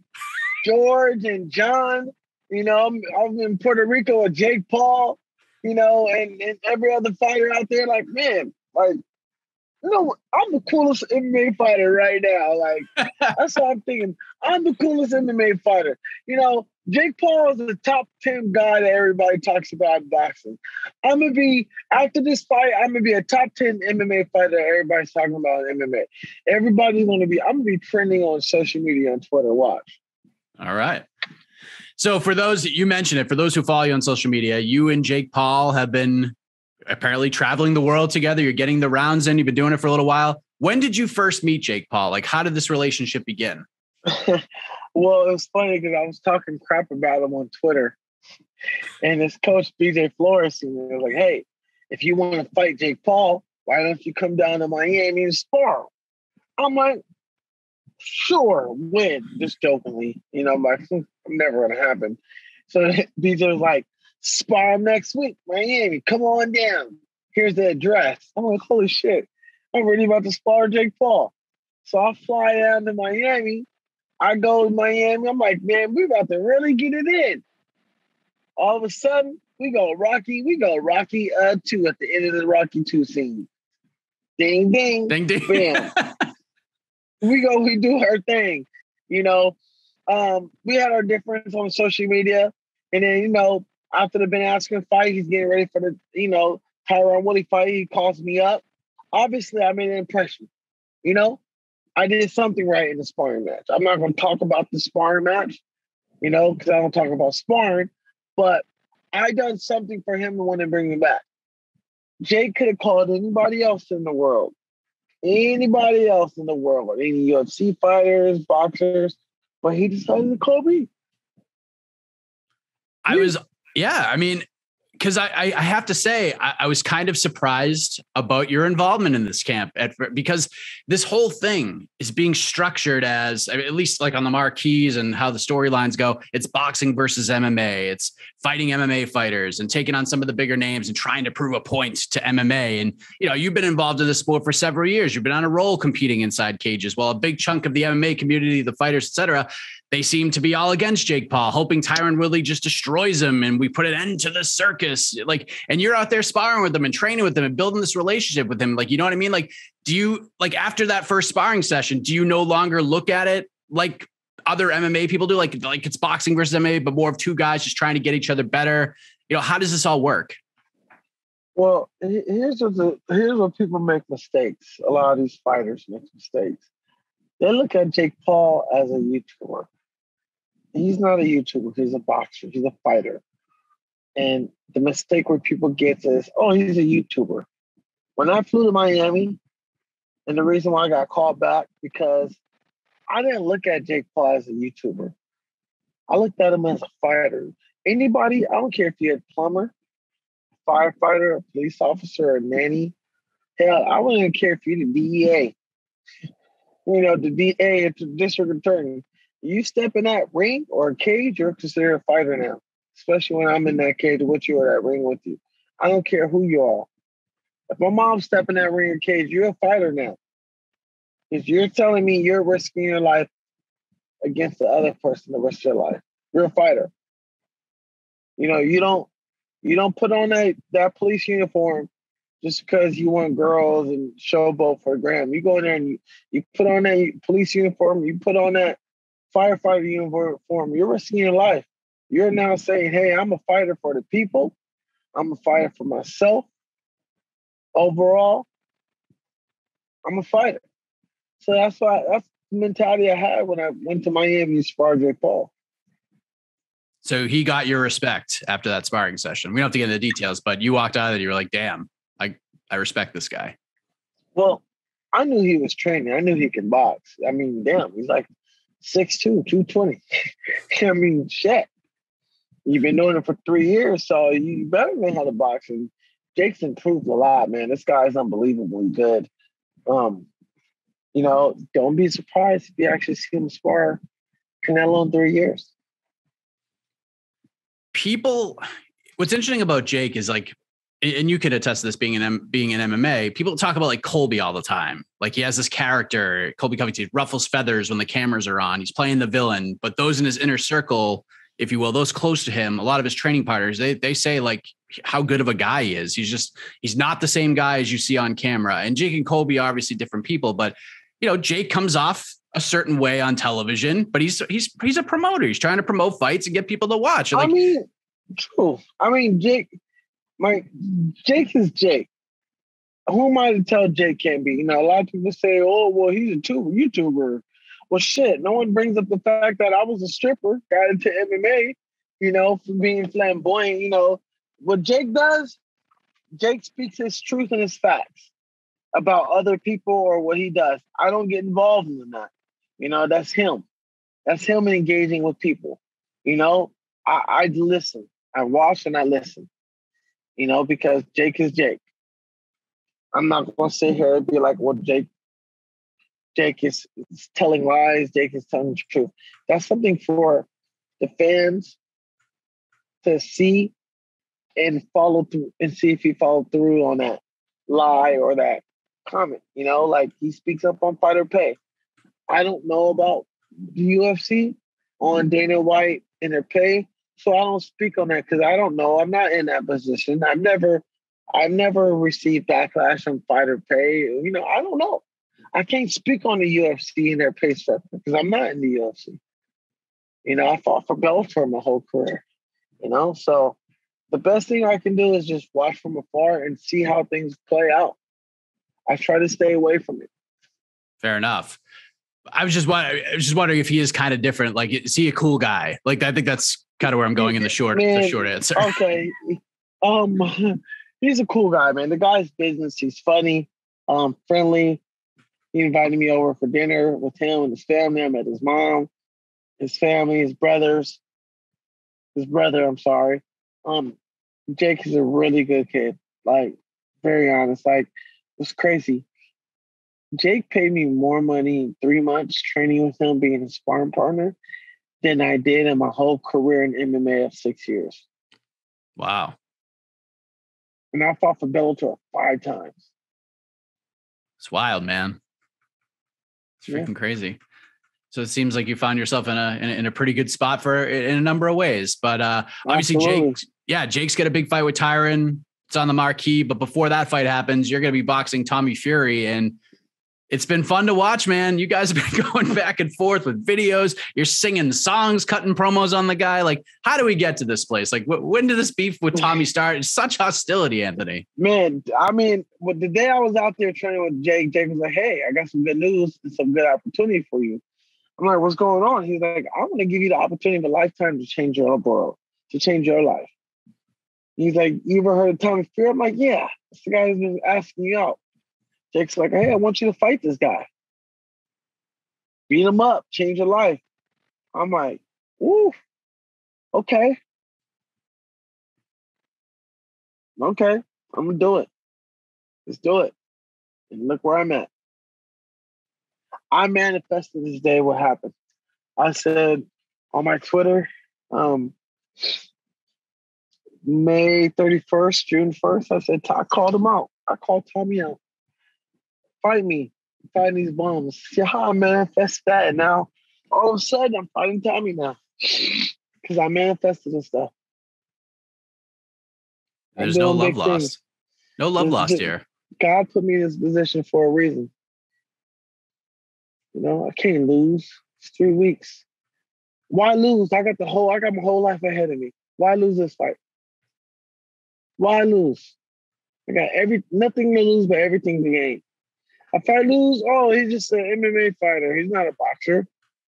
George and John. I'm in Puerto Rico with Jake Paul. And every other fighter out there, like, man, like. I'm the coolest MMA fighter right now. Like, that's what I'm thinking. I'm the coolest MMA fighter. Jake Paul is the top 10 guy that everybody talks about in boxing. After this fight, I'm going to be a top 10 MMA fighter that everybody's talking about in MMA. I'm going to be trending on social media on Twitter. Watch. All right. So for those, you mentioned it, for those who follow you on social media, you and Jake Paul have been apparently traveling the world together. You're getting the rounds in. You've been doing it for a little while. When did you first meet Jake Paul? Like, how did this relationship begin? Well, it was funny because I was talking crap about him on Twitter. And his coach, BJ Flores, was like, hey, if you want to fight Jake Paul, why don't you come down to Miami and spar? I'm like, sure, when? Just jokingly. I'm like, never going to happen. So BJ was like, spar next week, Miami. Come on down. Here's the address. I'm like, holy shit. I'm really about to spar Jake Paul. So I fly down to Miami. I go to Miami. I'm like, man, we about to really get it in. All of a sudden, we go Rocky 2 at the end of the Rocky 2 scene. Ding, ding. Ding, ding. Bam. we do our thing. We had our difference on social media. And then, after the Ben Askren fight, he's getting ready for the, Tyron Woodley fight. He calls me up. Obviously, I made an impression. I did something right in the sparring match. I'm not going to talk about the sparring match, because I don't talk about sparring. But I done something for him and want to bring him back. Jake could have called anybody else in the world. Any UFC fighters, boxers, but he decided to call me. Because I have to say, I was kind of surprised about your involvement in this camp because this whole thing is being structured as, at least like on the marquees and how the storylines go, it's boxing versus MMA. It's fighting MMA fighters and taking on some of the bigger names and trying to prove a point to MMA. And, you've been involved in this sport for several years. You've been on a roll competing inside cages. Well, a big chunk of the MMA community, the fighters, et cetera, they seem to be all against Jake Paul, hoping Tyron Woodley just destroys him and we put an end to the circus. And you're out there sparring with them and training with them and building this relationship with him. You know what I mean? Do you, after that first sparring session, do you no longer look at it like other MMA people do? Like it's boxing versus MMA, but more of 2 guys just trying to get each other better How does this all work? Well, here's what people make mistakes. A lot of these fighters make mistakes. They look at Jake Paul as a YouTuber. He's not a YouTuber. He's a boxer. He's a fighter. And the mistake where people get is, oh, he's a YouTuber. When I flew to Miami, and the reason why I got called back, because I didn't look at Jake Paul as a YouTuber. I looked at him as a fighter. Anybody, I don't care if you're a plumber, firefighter, a police officer, a nanny. Hell, I wouldn't even care if you're the DEA. The DA, it's a district attorney. You step in that ring or a cage, you're considered a fighter now. Especially when I'm in that cage with you or that ring with you. I don't care who you are. If my mom step in that ring or cage, you're a fighter now. Because you're telling me you're risking your life against the other person the rest of your life. You're a fighter. You don't put on that police uniform just because you want girls and showboat for a gram. You go in there and you put on that police uniform, you put on that firefighter uniform, you're risking your life. You're now saying, hey, I'm a fighter for the people. I'm a fighter for myself. Overall, I'm a fighter. So that's the mentality I had when I went to Miami to spar Jake Paul. So he got your respect after that sparring session. We don't have to get into the details, but you walked out of it, you were like, damn, I respect this guy. Well, I knew he was training. I knew he could box. I mean, damn, he's like 6'2", 220. I mean, shit. You've been doing it for 3 years, so you better know how to box. And Jake's improved a lot, man. This guy's unbelievably good. Don't be surprised if you actually see him spar Canelo in 3 years. What's interesting about Jake is like, and you could attest to this being in MMA, people talk about like Colby all the time. Like he has this character, Colby Covington, ruffles feathers when the cameras are on. He's playing the villain, but those in his inner circle, if you will, those close to him, a lot of his training partners, they say like how good of a guy he is. He's not the same guy as you see on camera. And Jake and Colby are obviously different people, but Jake comes off a certain way on television, but he's a promoter. He's trying to promote fights and get people to watch. True. Jake is Jake. Who am I to tell Jake can't be? A lot of people say, oh, well, he's a YouTuber. Well, shit, no one brings up the fact that I was a stripper, got into MMA, for being flamboyant. What Jake does, Jake speaks his truth and his facts about other people or what he does. I don't get involved in that. That's him. That's him engaging with people. I listen. I watch and I listen. Because Jake is Jake. I'm not going to sit here and be like, well, Jake is telling lies. Jake is telling the truth. That's something for the fans to see and follow through and see if he followed through on that lie or that comment. Like he speaks up on fighter pay. I don't know about the UFC on Dana White and their pay, so I don't speak on that because I don't know. I'm not in that position. I've never received backlash from fighter pay. I don't know. I can't speak on the UFC and their pay structure because I'm not in the UFC. I fought for Bellator my whole career. So the best thing I can do is just watch from afar and see how things play out. I try to stay away from it. Fair enough. I was just wondering if he is kind of different. Like, is he a cool guy? Like, I think that's kind of where I'm going in the short answer. Okay. He's a cool guy, man. The guy's business. He's funny, friendly. He invited me over for dinner with him and his family. I met his mom, his family, his brother, I'm sorry. Jake is a really good kid. Like, very honest. Like, it's crazy. Jake paid me more money in 3 months training with him, being a sparring partner, than I did in my whole career in MMA of 6 years. Wow. And I fought for Bellator 5 times. It's wild, man. It's freaking crazy. So it seems like you found yourself in a pretty good spot in a number of ways. But obviously, Jake's got a big fight with Tyron. It's on the marquee. But before that fight happens, you're going to be boxing Tommy Fury. And It's been fun to watch, man. You guys have been going back and forth with videos. You're singing songs, cutting promos on the guy. Like, how do we get to this place? Like, when did this beef with Tommy start? It's such hostility, Anthony. Man, I mean, the day I was out there training with Jake was like, hey, I got some good news and some good opportunity for you. I'm like, what's going on? He's like, I want to give you the opportunity of a lifetime to change your world, to change your life. He's like, you ever heard of Tommy Fury? I'm like, yeah. It's the guy who's been asking you out. Jake's like, hey, I want you to fight this guy. Beat him up, change your life. I'm like, ooh, okay. Okay, I'm going to do it. Let's do it. And look where I'm at. I manifested this day what happened. I said on my Twitter, May 31st, June 1st, I said, I called him out. I called Tommy out. Fight me. Fighting these bums. See how I manifest that. And now, all of a sudden, I'm fighting Tommy now. Because I manifested this stuff. There's no love lost. No love lost here. God put me in this position for a reason. You know, I can't lose. It's 3 weeks. Why lose? I got my whole life ahead of me. Why lose this fight? Why lose? I got nothing to lose, but everything to gain. If I lose, he's just an MMA fighter. He's not a boxer.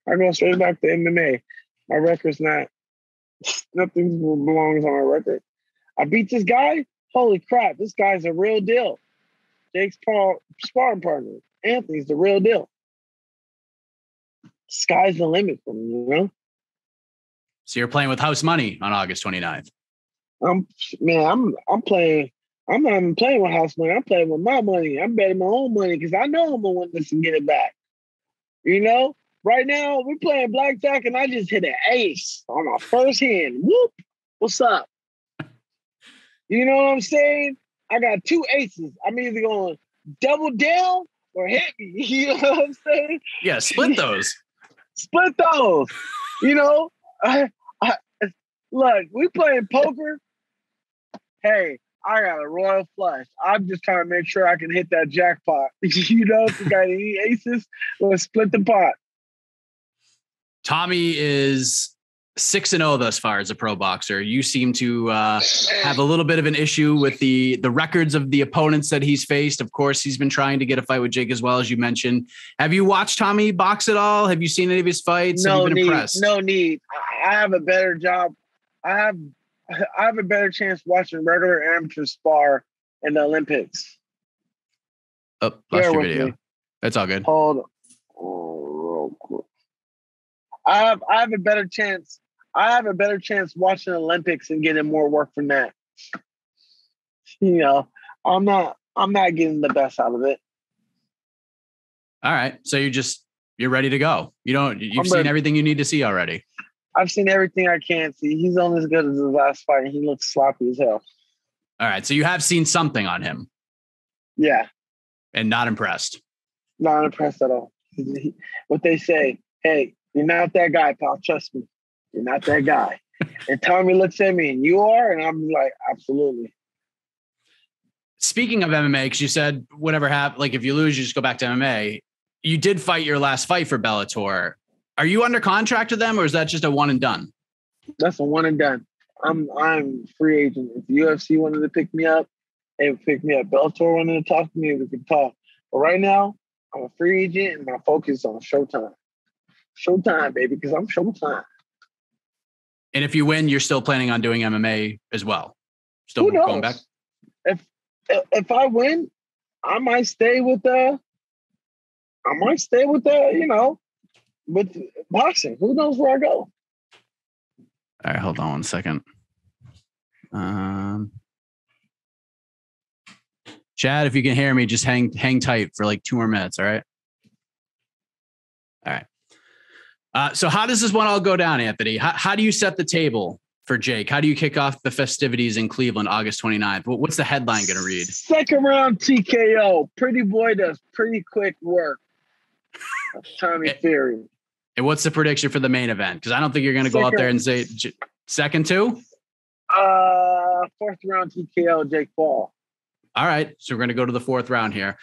I go straight back to MMA. My record's nothing belongs on my record. I beat this guy. Holy crap, this guy's a real deal. Jake's sparring partner. Anthony's the real deal. Sky's the limit for me, you know? So you're playing with house money on August 29th. I'm playing. I'm not even playing with house money. I'm playing with my money. I'm betting my own money because I know I'm going to win this and get it back. You know? Right now, we're playing blackjack and I just hit an ace on my first hand. Whoop! What's up? You know what I'm saying? I got 2 aces. I'm either going double down or hit me. You know what I'm saying? Yeah, split those. Split those. You know? Look, we playing poker. Hey, I got a royal flush. I'm just trying to make sure I can hit that jackpot. You know, if you got any aces, let's split the pot. Tommy is 6-0 thus far as a pro boxer. You seem to have a little bit of an issue with the records of the opponents that he's faced. Of course, he's been trying to get a fight with Jake as well, as you mentioned. Have you watched Tommy box at all? Have you seen any of his fights? Have you been impressed? No need. I have a better job. I have a better chance watching regular amateur spar in the Olympics. Oh, lost your video. Me. That's all good. Hold on. Real quick. I have a better chance. I have a better chance watching the Olympics and getting more work from that. You know, I'm not getting the best out of it. All right. So you're ready to go. You've seen everything you need to see already. I've seen everything I can see. He's only as good as his last fight, and he looks sloppy as hell. All right. So you have seen something on him. Yeah. And not impressed. Not impressed at all. What they say, hey, you're not that guy, pal. Trust me. You're not that guy. And Tommy looks at me, and you are? And I'm like, absolutely. Speaking of MMA, because you said whatever happened, like if you lose, you just go back to MMA. You did fight your last fight for Bellator. Are you under contract with them, or is that just a one and done? That's a one and done. I'm free agent. If the UFC wanted to pick me up, they would pick me up. Bellator wanted to talk to me, we could talk. But right now, I'm a free agent, and my focus is on Showtime. Showtime, baby, because I'm Showtime. And if you win, you're still planning on doing MMA as well? Still Who knows? Going back? If I win, I might stay with with boxing. Who knows where I go? All right, hold on 1 second. Chad, if you can hear me, just hang tight for like 2 more minutes. All right. All right. So how does this one all go down, Anthony? How do you set the table for Jake? How do you kick off the festivities in Cleveland, August 29th? What's the headline going to read? Second round TKO. Pretty boy does pretty quick work. Tommy Fury. And what's the prediction for the main event? Because I don't think you're going to go out there and say second two. 4th round TKO, Jake Paul. All right. So we're going to go to the 4th round here.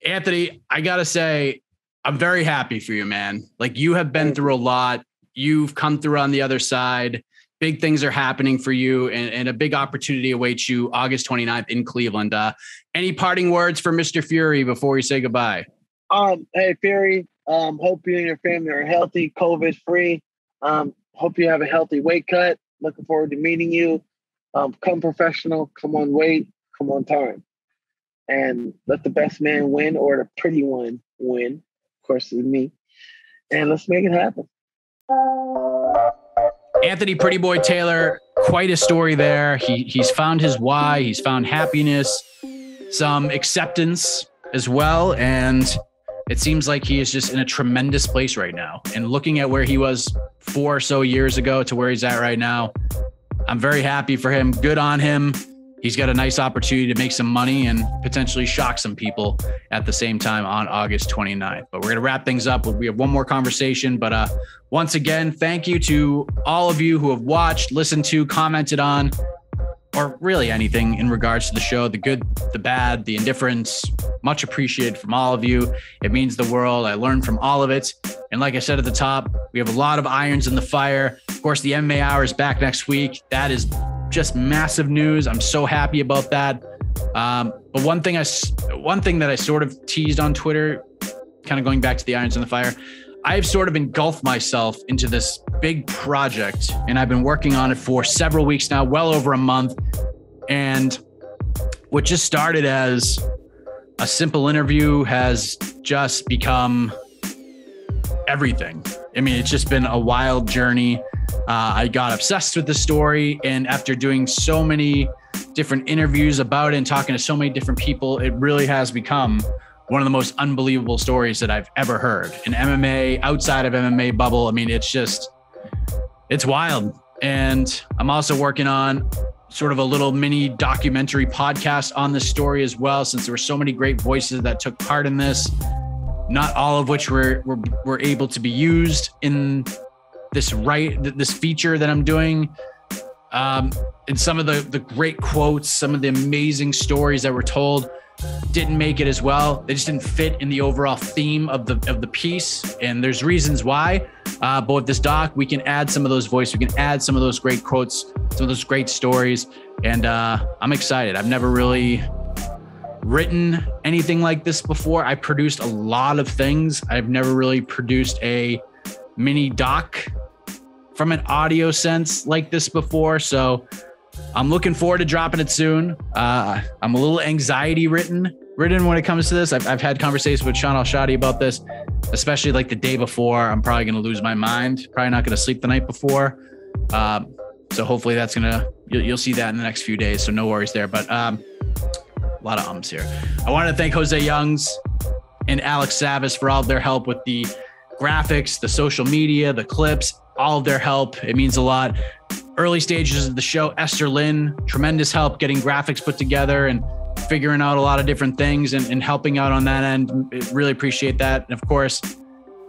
Anthony, I got to say, I'm very happy for you, man. Like, you have been through a lot. You've come through on the other side. Big things are happening for you, and a big opportunity awaits you August 29th in Cleveland. Any parting words for Mr. Fury before we say goodbye? Hey, Fury, hope you and your family are healthy, COVID free. Hope you have a healthy weight cut. Looking forward to meeting you. Come professional, come on weight, come on time. And let the best man win, or the pretty one win. Of course, it's me. And let's make it happen. Anthony Pretty Boy Taylor, quite a story there. He's found his why. He's found happiness, some acceptance as well. And it seems like he is just in a tremendous place right now. And looking at where he was 4 or so years ago to where he's at right now, I'm very happy for him. Good on him. He's got a nice opportunity to make some money and potentially shock some people at the same time on August 29th. But we're going to wrap things up. We have one more conversation. But once again, thank you to all of you who have watched, listened to, commented on, or really anything in regards to the show, the good, the bad, the indifference. Much appreciated from all of you. It means the world. I learned from all of it. And like I said at the top, we have a lot of irons in the fire. Of course, the MMA Hour is back next week. That is just massive news. I'm so happy about that. But one thing that I sort of teased on Twitter, kind of going back to the irons in the fire, I've sort of engulfed myself into this big project, and I've been working on it for several weeks now, well over a month. And what just started as a simple interview has just become everything. I mean, it's just been a wild journey. I got obsessed with the story, and after doing so many different interviews about it and talking to so many different people, it really has become one of the most unbelievable stories that I've ever heard in MMA, outside of MMA bubble. I mean, it's wild. And I'm also working on sort of a little mini documentary podcast on this story as well, since there were so many great voices that took part in this, not all of which were able to be used in this feature that I'm doing. And some of the great quotes, some of the amazing stories that were told didn't make it as well. They just didn't fit in the overall theme of the piece. And there's reasons why. But with this doc, we can add some of those voices. We can add some of those great quotes, some of those great stories. And I'm excited. I've never really written anything like this before. I produced a lot of things. I've never really produced a mini doc from an audio sense like this before. So I'm looking forward to dropping it soon. I'm a little anxiety ridden when it comes to this. I've had conversations with Sean Al-Shadi about this, especially like the day before. I'm probably going to lose my mind. Probably not going to sleep the night before. So hopefully that's you'll see that in the next few days. So no worries there. But a lot of ums here. I want to thank Jose Youngs and Alex Savas for all of their help with the graphics, the social media, the clips, all of their help. It means a lot. Early stages of the show, Esther Lynn, tremendous help getting graphics put together and figuring out a lot of different things and helping out on that end. Really appreciate that. And of course,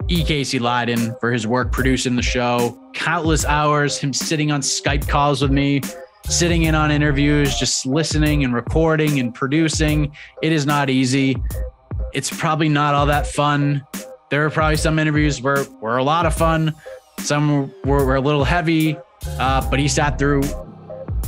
E. Casey Leiden for his work producing the show. Countless hours, him sitting on Skype calls with me, sitting in on interviews, just listening and recording and producing. It is not easy. It's probably not all that fun. There are probably some interviews were a lot of fun. Some were a little heavy, but he sat through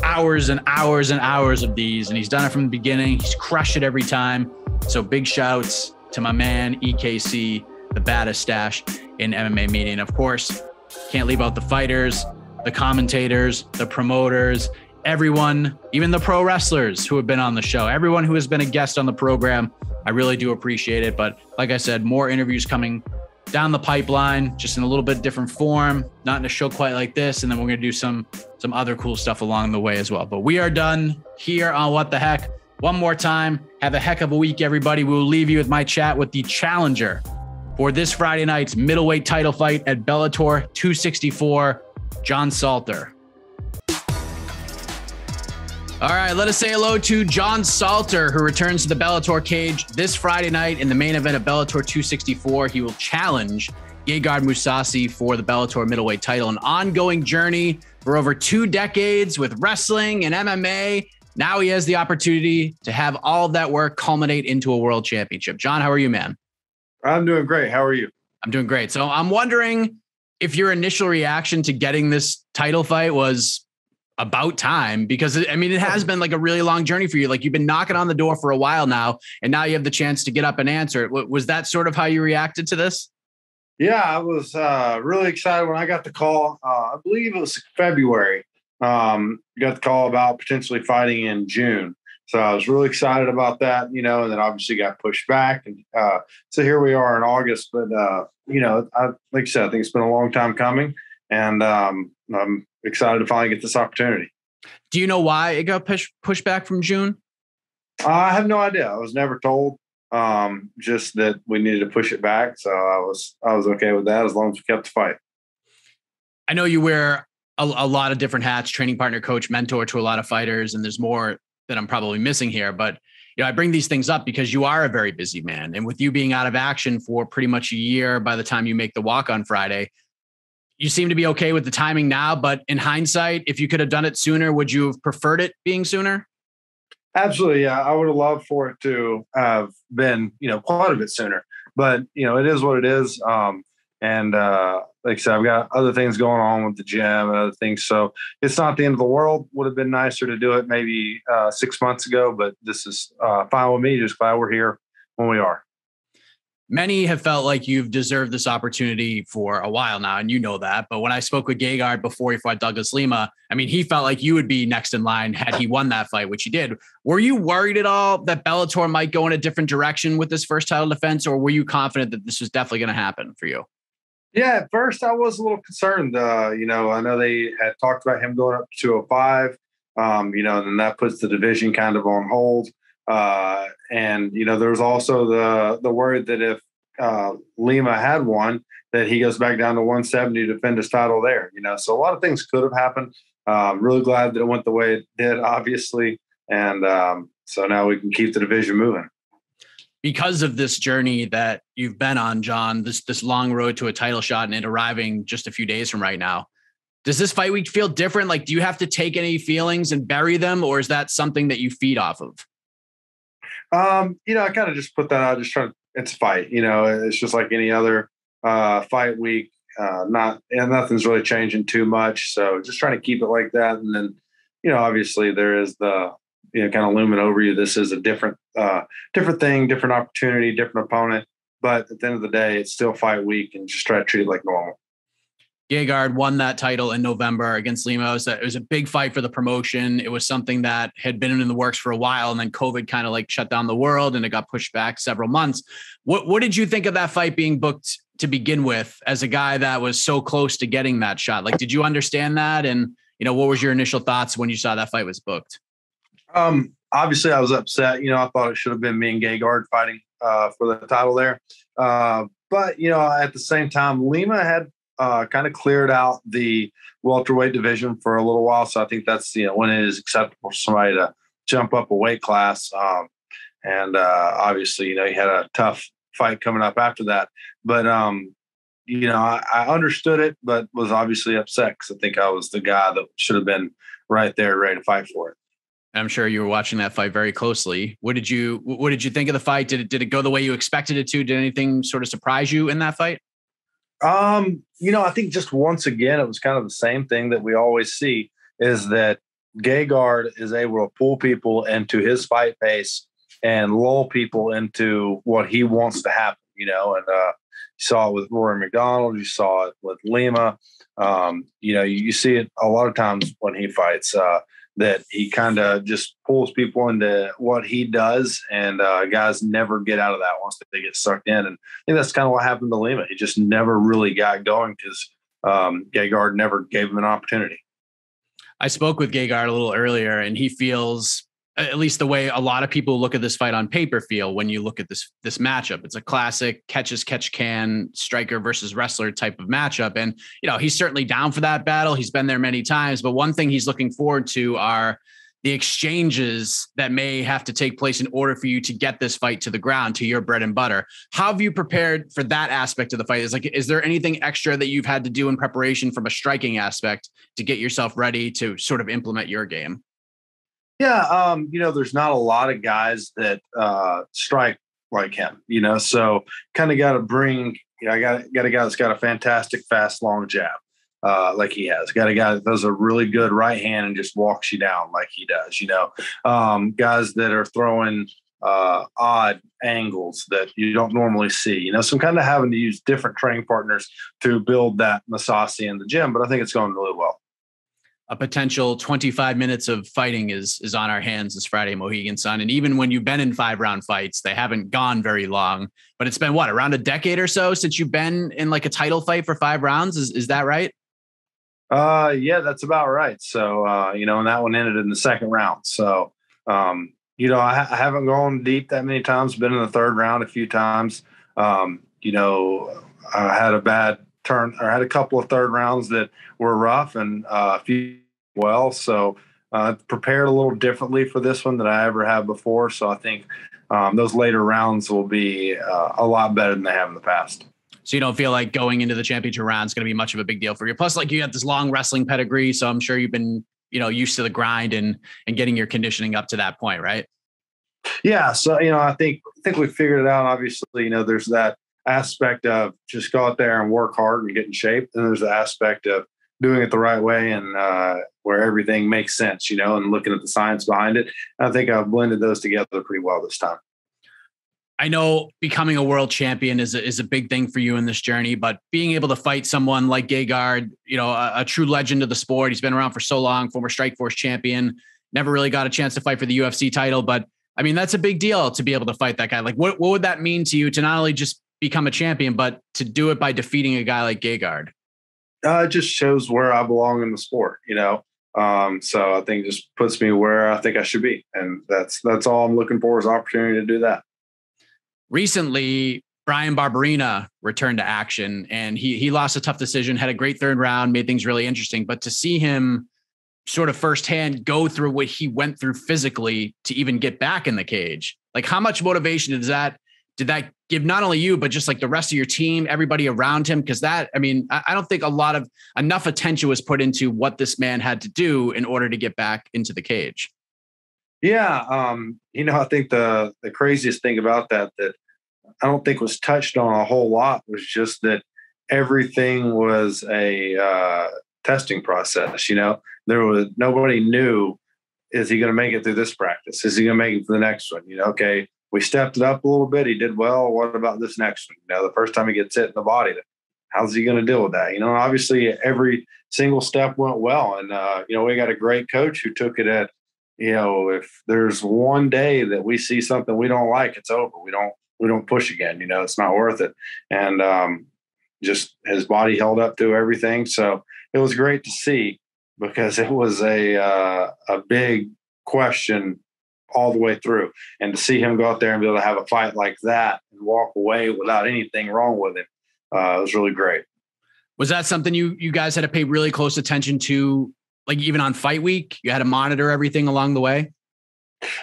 hours and hours and hours of these, and he's done it from the beginning. He's crushed it every time. So big shouts to my man, EKC, the baddest stash in MMA media. And of course, can't leave out the fighters, the commentators, the promoters, everyone, even the pro wrestlers who have been on the show, everyone who has been a guest on the program. I really do appreciate it. But like I said, more interviews coming down the pipeline, just in a little bit different form, not in a show quite like this. And then we're going to do some other cool stuff along the way as well. But we are done here on What the Heck. One more time, have a heck of a week, everybody. We will leave you with my chat with the challenger for this Friday night's middleweight title fight at Bellator 264, John Salter. All right, let us say hello to John Salter, who returns to the Bellator cage this Friday night in the main event of Bellator 264. He will challenge Gegard Mousasi for the Bellator middleweight title, an ongoing journey for over 2 decades with wrestling and MMA. Now he has the opportunity to have all of that work culminate into a world championship. John, how are you, man? I'm doing great. How are you? I'm doing great. So I'm wondering if your initial reaction to getting this title fight was about time, because I mean, it has been like a really long journey for you. Like, you've been knocking on the door for a while now, and now you have the chance to get up and answer it. Was that sort of how you reacted to this? Yeah, I was really excited when I got the call. I believe it was February. Got the call about potentially fighting in June. So I was really excited about that, and then obviously got pushed back. And so here we are in August. But, like I said, I think it's been a long time coming, and I'm excited to finally get this opportunity. Do you know why it got pushed back from June? I have no idea. I was never told. Just that we needed to push it back. So I was okay with that as long as we kept the fight. I know you wear a lot of different hats: training partner, coach, mentor to a lot of fighters. And there's more that I'm probably missing here, but I bring these things up because you are a very busy man. And with you being out of action for pretty much a year, by the time you make the walk on Friday, you seem to be okay with the timing now, but in hindsight, if you could have done it sooner, would you have preferred it being sooner? Absolutely. Yeah. I would have loved for it to have been, quite a bit sooner, but it is what it is. Like I said, I've got other things going on with the gym and other things. So it's not the end of the world. Would have been nicer to do it maybe 6 months ago, but this is fine with me. Just glad we're here when we are. Many have felt like you've deserved this opportunity for a while now, and you know that. But when I spoke with Gegard before he fought Douglas Lima, I mean, he felt like you would be next in line had he won that fight, which he did. Were you worried at all that Bellator might go in a different direction with this first title defense, or were you confident that this was definitely going to happen for you? Yeah, at first I was a little concerned. I know they had talked about him going up to 205, and then that puts the division kind of on hold. There was also the worry that if Lima had won, that he goes back down to 170 to defend his title there. So a lot of things could have happened. Really glad that it went the way it did, obviously. And so now we can keep the division moving. Because of this journey that you've been on, John, this long road to a title shot and it arriving just a few days from right now, does this fight week feel different? Like, do you have to take any feelings and bury them, or is that something that you feed off of? I kind of just put that out, it's a fight, it's just like any other fight week. Nothing's really changing too much. So just trying to keep it like that. And then, obviously there is the, kind of looming over you. This is a different thing, different opportunity, different opponent. But at the end of the day, it's still fight week, and just try to treat it like normal. Gegard won that title in November against Lima. It was a big fight for the promotion. It was something that had been in the works for a while, and then COVID kind of like shut down the world, and it got pushed back several months. What did you think of that fight being booked to begin with, as a guy that was so close to getting that shot? Like, did you understand that? And, what was your initial thoughts when you saw that fight was booked? Obviously I was upset. I thought it should have been me and Gegard fighting for the title there. But, at the same time, Lima had kind of cleared out the welterweight division for a little while. So I think that's, when it is acceptable for somebody to jump up a weight class. Obviously, he had a tough fight coming up after that. But, I understood it, but was obviously upset because I think I was the guy that should have been right there ready to fight for it. I'm sure you were watching that fight very closely. What did you think of the fight? Did it go the way you expected it to? Did anything sort of surprise you in that fight? I think just once again, it was kind of the same thing that we always see, is that Gegard is able to pull people into his fight pace and lull people into what he wants to happen, and you saw it with Rory McDonald, you saw it with Lima. You see it a lot of times when he fights, that he kind of just pulls people into what he does, and guys never get out of that once they get sucked in. And I think that's kind of what happened to Lima. He just never really got going because Gegard never gave him an opportunity. I spoke with Gegard a little earlier, and he feels, at least the way a lot of people look at this fight on paper feel when you look at this matchup. It's a classic catch can striker versus wrestler type of matchup. And, he's certainly down for that battle. He's been there many times, but one thing he's looking forward to are the exchanges that may have to take place in order for you to get this fight to the ground, to your bread and butter. How have you prepared for that aspect of the fight? Is there anything extra that you've had to do in preparation from a striking aspect to get yourself ready to sort of implement your game? Yeah, there's not a lot of guys that strike like him, so kind of got to bring, I got a guy that's got a fantastic fast, long jab like he has. Got a guy that does a really good right hand and just walks you down like he does, guys that are throwing odd angles that you don't normally see, so I'm kind of having to use different training partners to build that Mousasi in the gym, but I think it's going really well. A potential 25 minutes of fighting is on our hands this Friday, Mohegan Sun. And even when you've been in 5-round fights, they haven't gone very long, but it's been around a decade or so since you've been in like a title fight for 5 rounds. Is that right? Yeah, that's about right. So, and that one ended in the second round. So, I haven't gone deep that many times, been in the third round a few times. I had a bad turn, or had a couple of third rounds that were rough and a few well. So prepared a little differently for this one than I ever have before. So I think those later rounds will be a lot better than they have in the past. So you don't feel like going into the championship round is going to be much of a big deal for you. Plus, like, you got this long wrestling pedigree. So I'm sure you've been, used to the grind and getting your conditioning up to that point, right? Yeah. So, I think we figured it out. Obviously, there's that aspect of just go out there and work hard and get in shape. And there's the aspect of doing it the right way and where everything makes sense, and looking at the science behind it. I think I've blended those together pretty well this time. I know becoming a world champion is a big thing for you in this journey, but being able to fight someone like Gegard, a true legend of the sport, he's been around for so long, former Strikeforce champion, never really got a chance to fight for the UFC title, but I mean, that's a big deal to be able to fight that guy. Like, what would that mean to you to not only just become a champion, but to do it by defeating a guy like Gegard? It just shows where I belong in the sport, so I think it just puts me where I think I should be. And that's all I'm looking for, is opportunity to do that. Recently, Bryan Barberena returned to action, and he lost a tough decision, had a great third round, made things really interesting. But to see him sort of firsthand go through what he went through physically to even get back in the cage, like, how much motivation did that give not only you, but just like the rest of your team, everybody around him? Because I don't think enough attention was put into what this man had to do in order to get back into the cage. Yeah. I think the craziest thing about that I don't think was touched on a whole lot was just that everything was a testing process. Nobody knew, is he going to make it through this practice? Is he going to make it to the next one? Okay, we stepped it up a little bit. He did well. What about this next one? The first time he gets hit in the body, how's he going to deal with that? Obviously every single step went well. And, we got a great coach who took it at, if there's one day that we see something we don't like, it's over. We don't push again. It's not worth it. And just his body held up to everything. So it was great to see, because it was a big question all the way through. And to see him go out there and be able to have a fight like that and walk away without anything wrong with him, it was really great. Was that something you guys had to pay really close attention to? Like, even on fight week, you had to monitor everything along the way?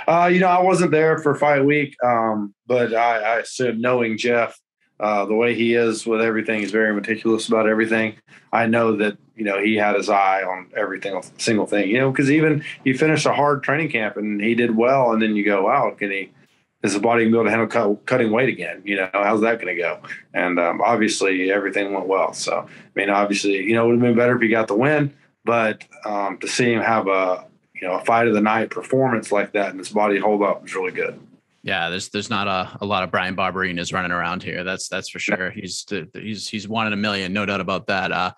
I wasn't there for fight week, but I assume, knowing Jeff, the way he is with everything, he's very meticulous about everything. I know that, he had his eye on every single thing, because even he finished a hard training camp and he did well. And then you go, wow, is his body going to be able to handle cutting weight again? How's that going to go? And obviously everything went well. So, obviously, it would have been better if he got the win. But to see him have a fight of the night performance like that and his body hold up was really good. Yeah, there's not a lot of Bryan Barberenas running around here. That's for sure. He's one in a million, no doubt about that.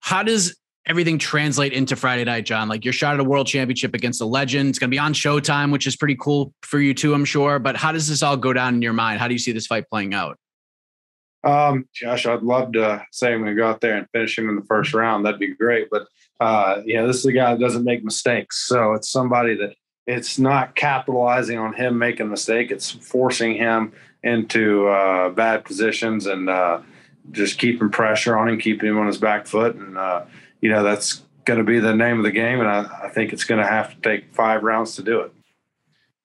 How does everything translate into Friday night, John? Like, your shot at a world championship against a legend. It's going to be on Showtime, which is pretty cool for you too, I'm sure. But how does this all go down in your mind? How do you see this fight playing out? Josh, I'd love to say I'm going to go out there and finish him in the first round. That'd be great. But, this is a guy that doesn't make mistakes. So it's somebody that it's not capitalizing on him making a mistake. It's forcing him into bad positions and just keeping pressure on him, keeping him on his back foot. And, that's going to be the name of the game. And I think it's going to have to take 5 rounds to do it.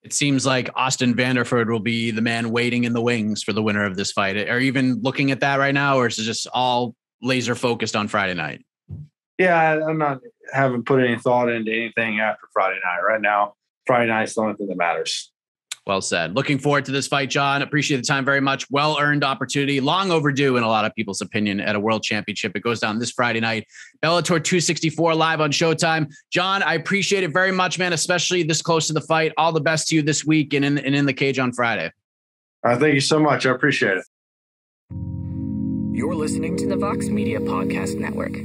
It seems like Austin Vanderford will be the man waiting in the wings for the winner of this fight. Are you even looking at that right now, or is it just all laser focused on Friday night? Yeah, I'm not. haven't put any thought into anything after Friday night. Right now, Friday night's the only thing that matters. Well said. Looking forward to this fight, John. Appreciate the time very much. Well-earned opportunity. Long overdue in a lot of people's opinion at a world championship. It goes down this Friday night. Bellator 264 live on Showtime. John, I appreciate it very much, man, especially this close to the fight. All the best to you this week and in the cage on Friday. Thank you so much. I appreciate it. You're listening to the Vox Media Podcast Network.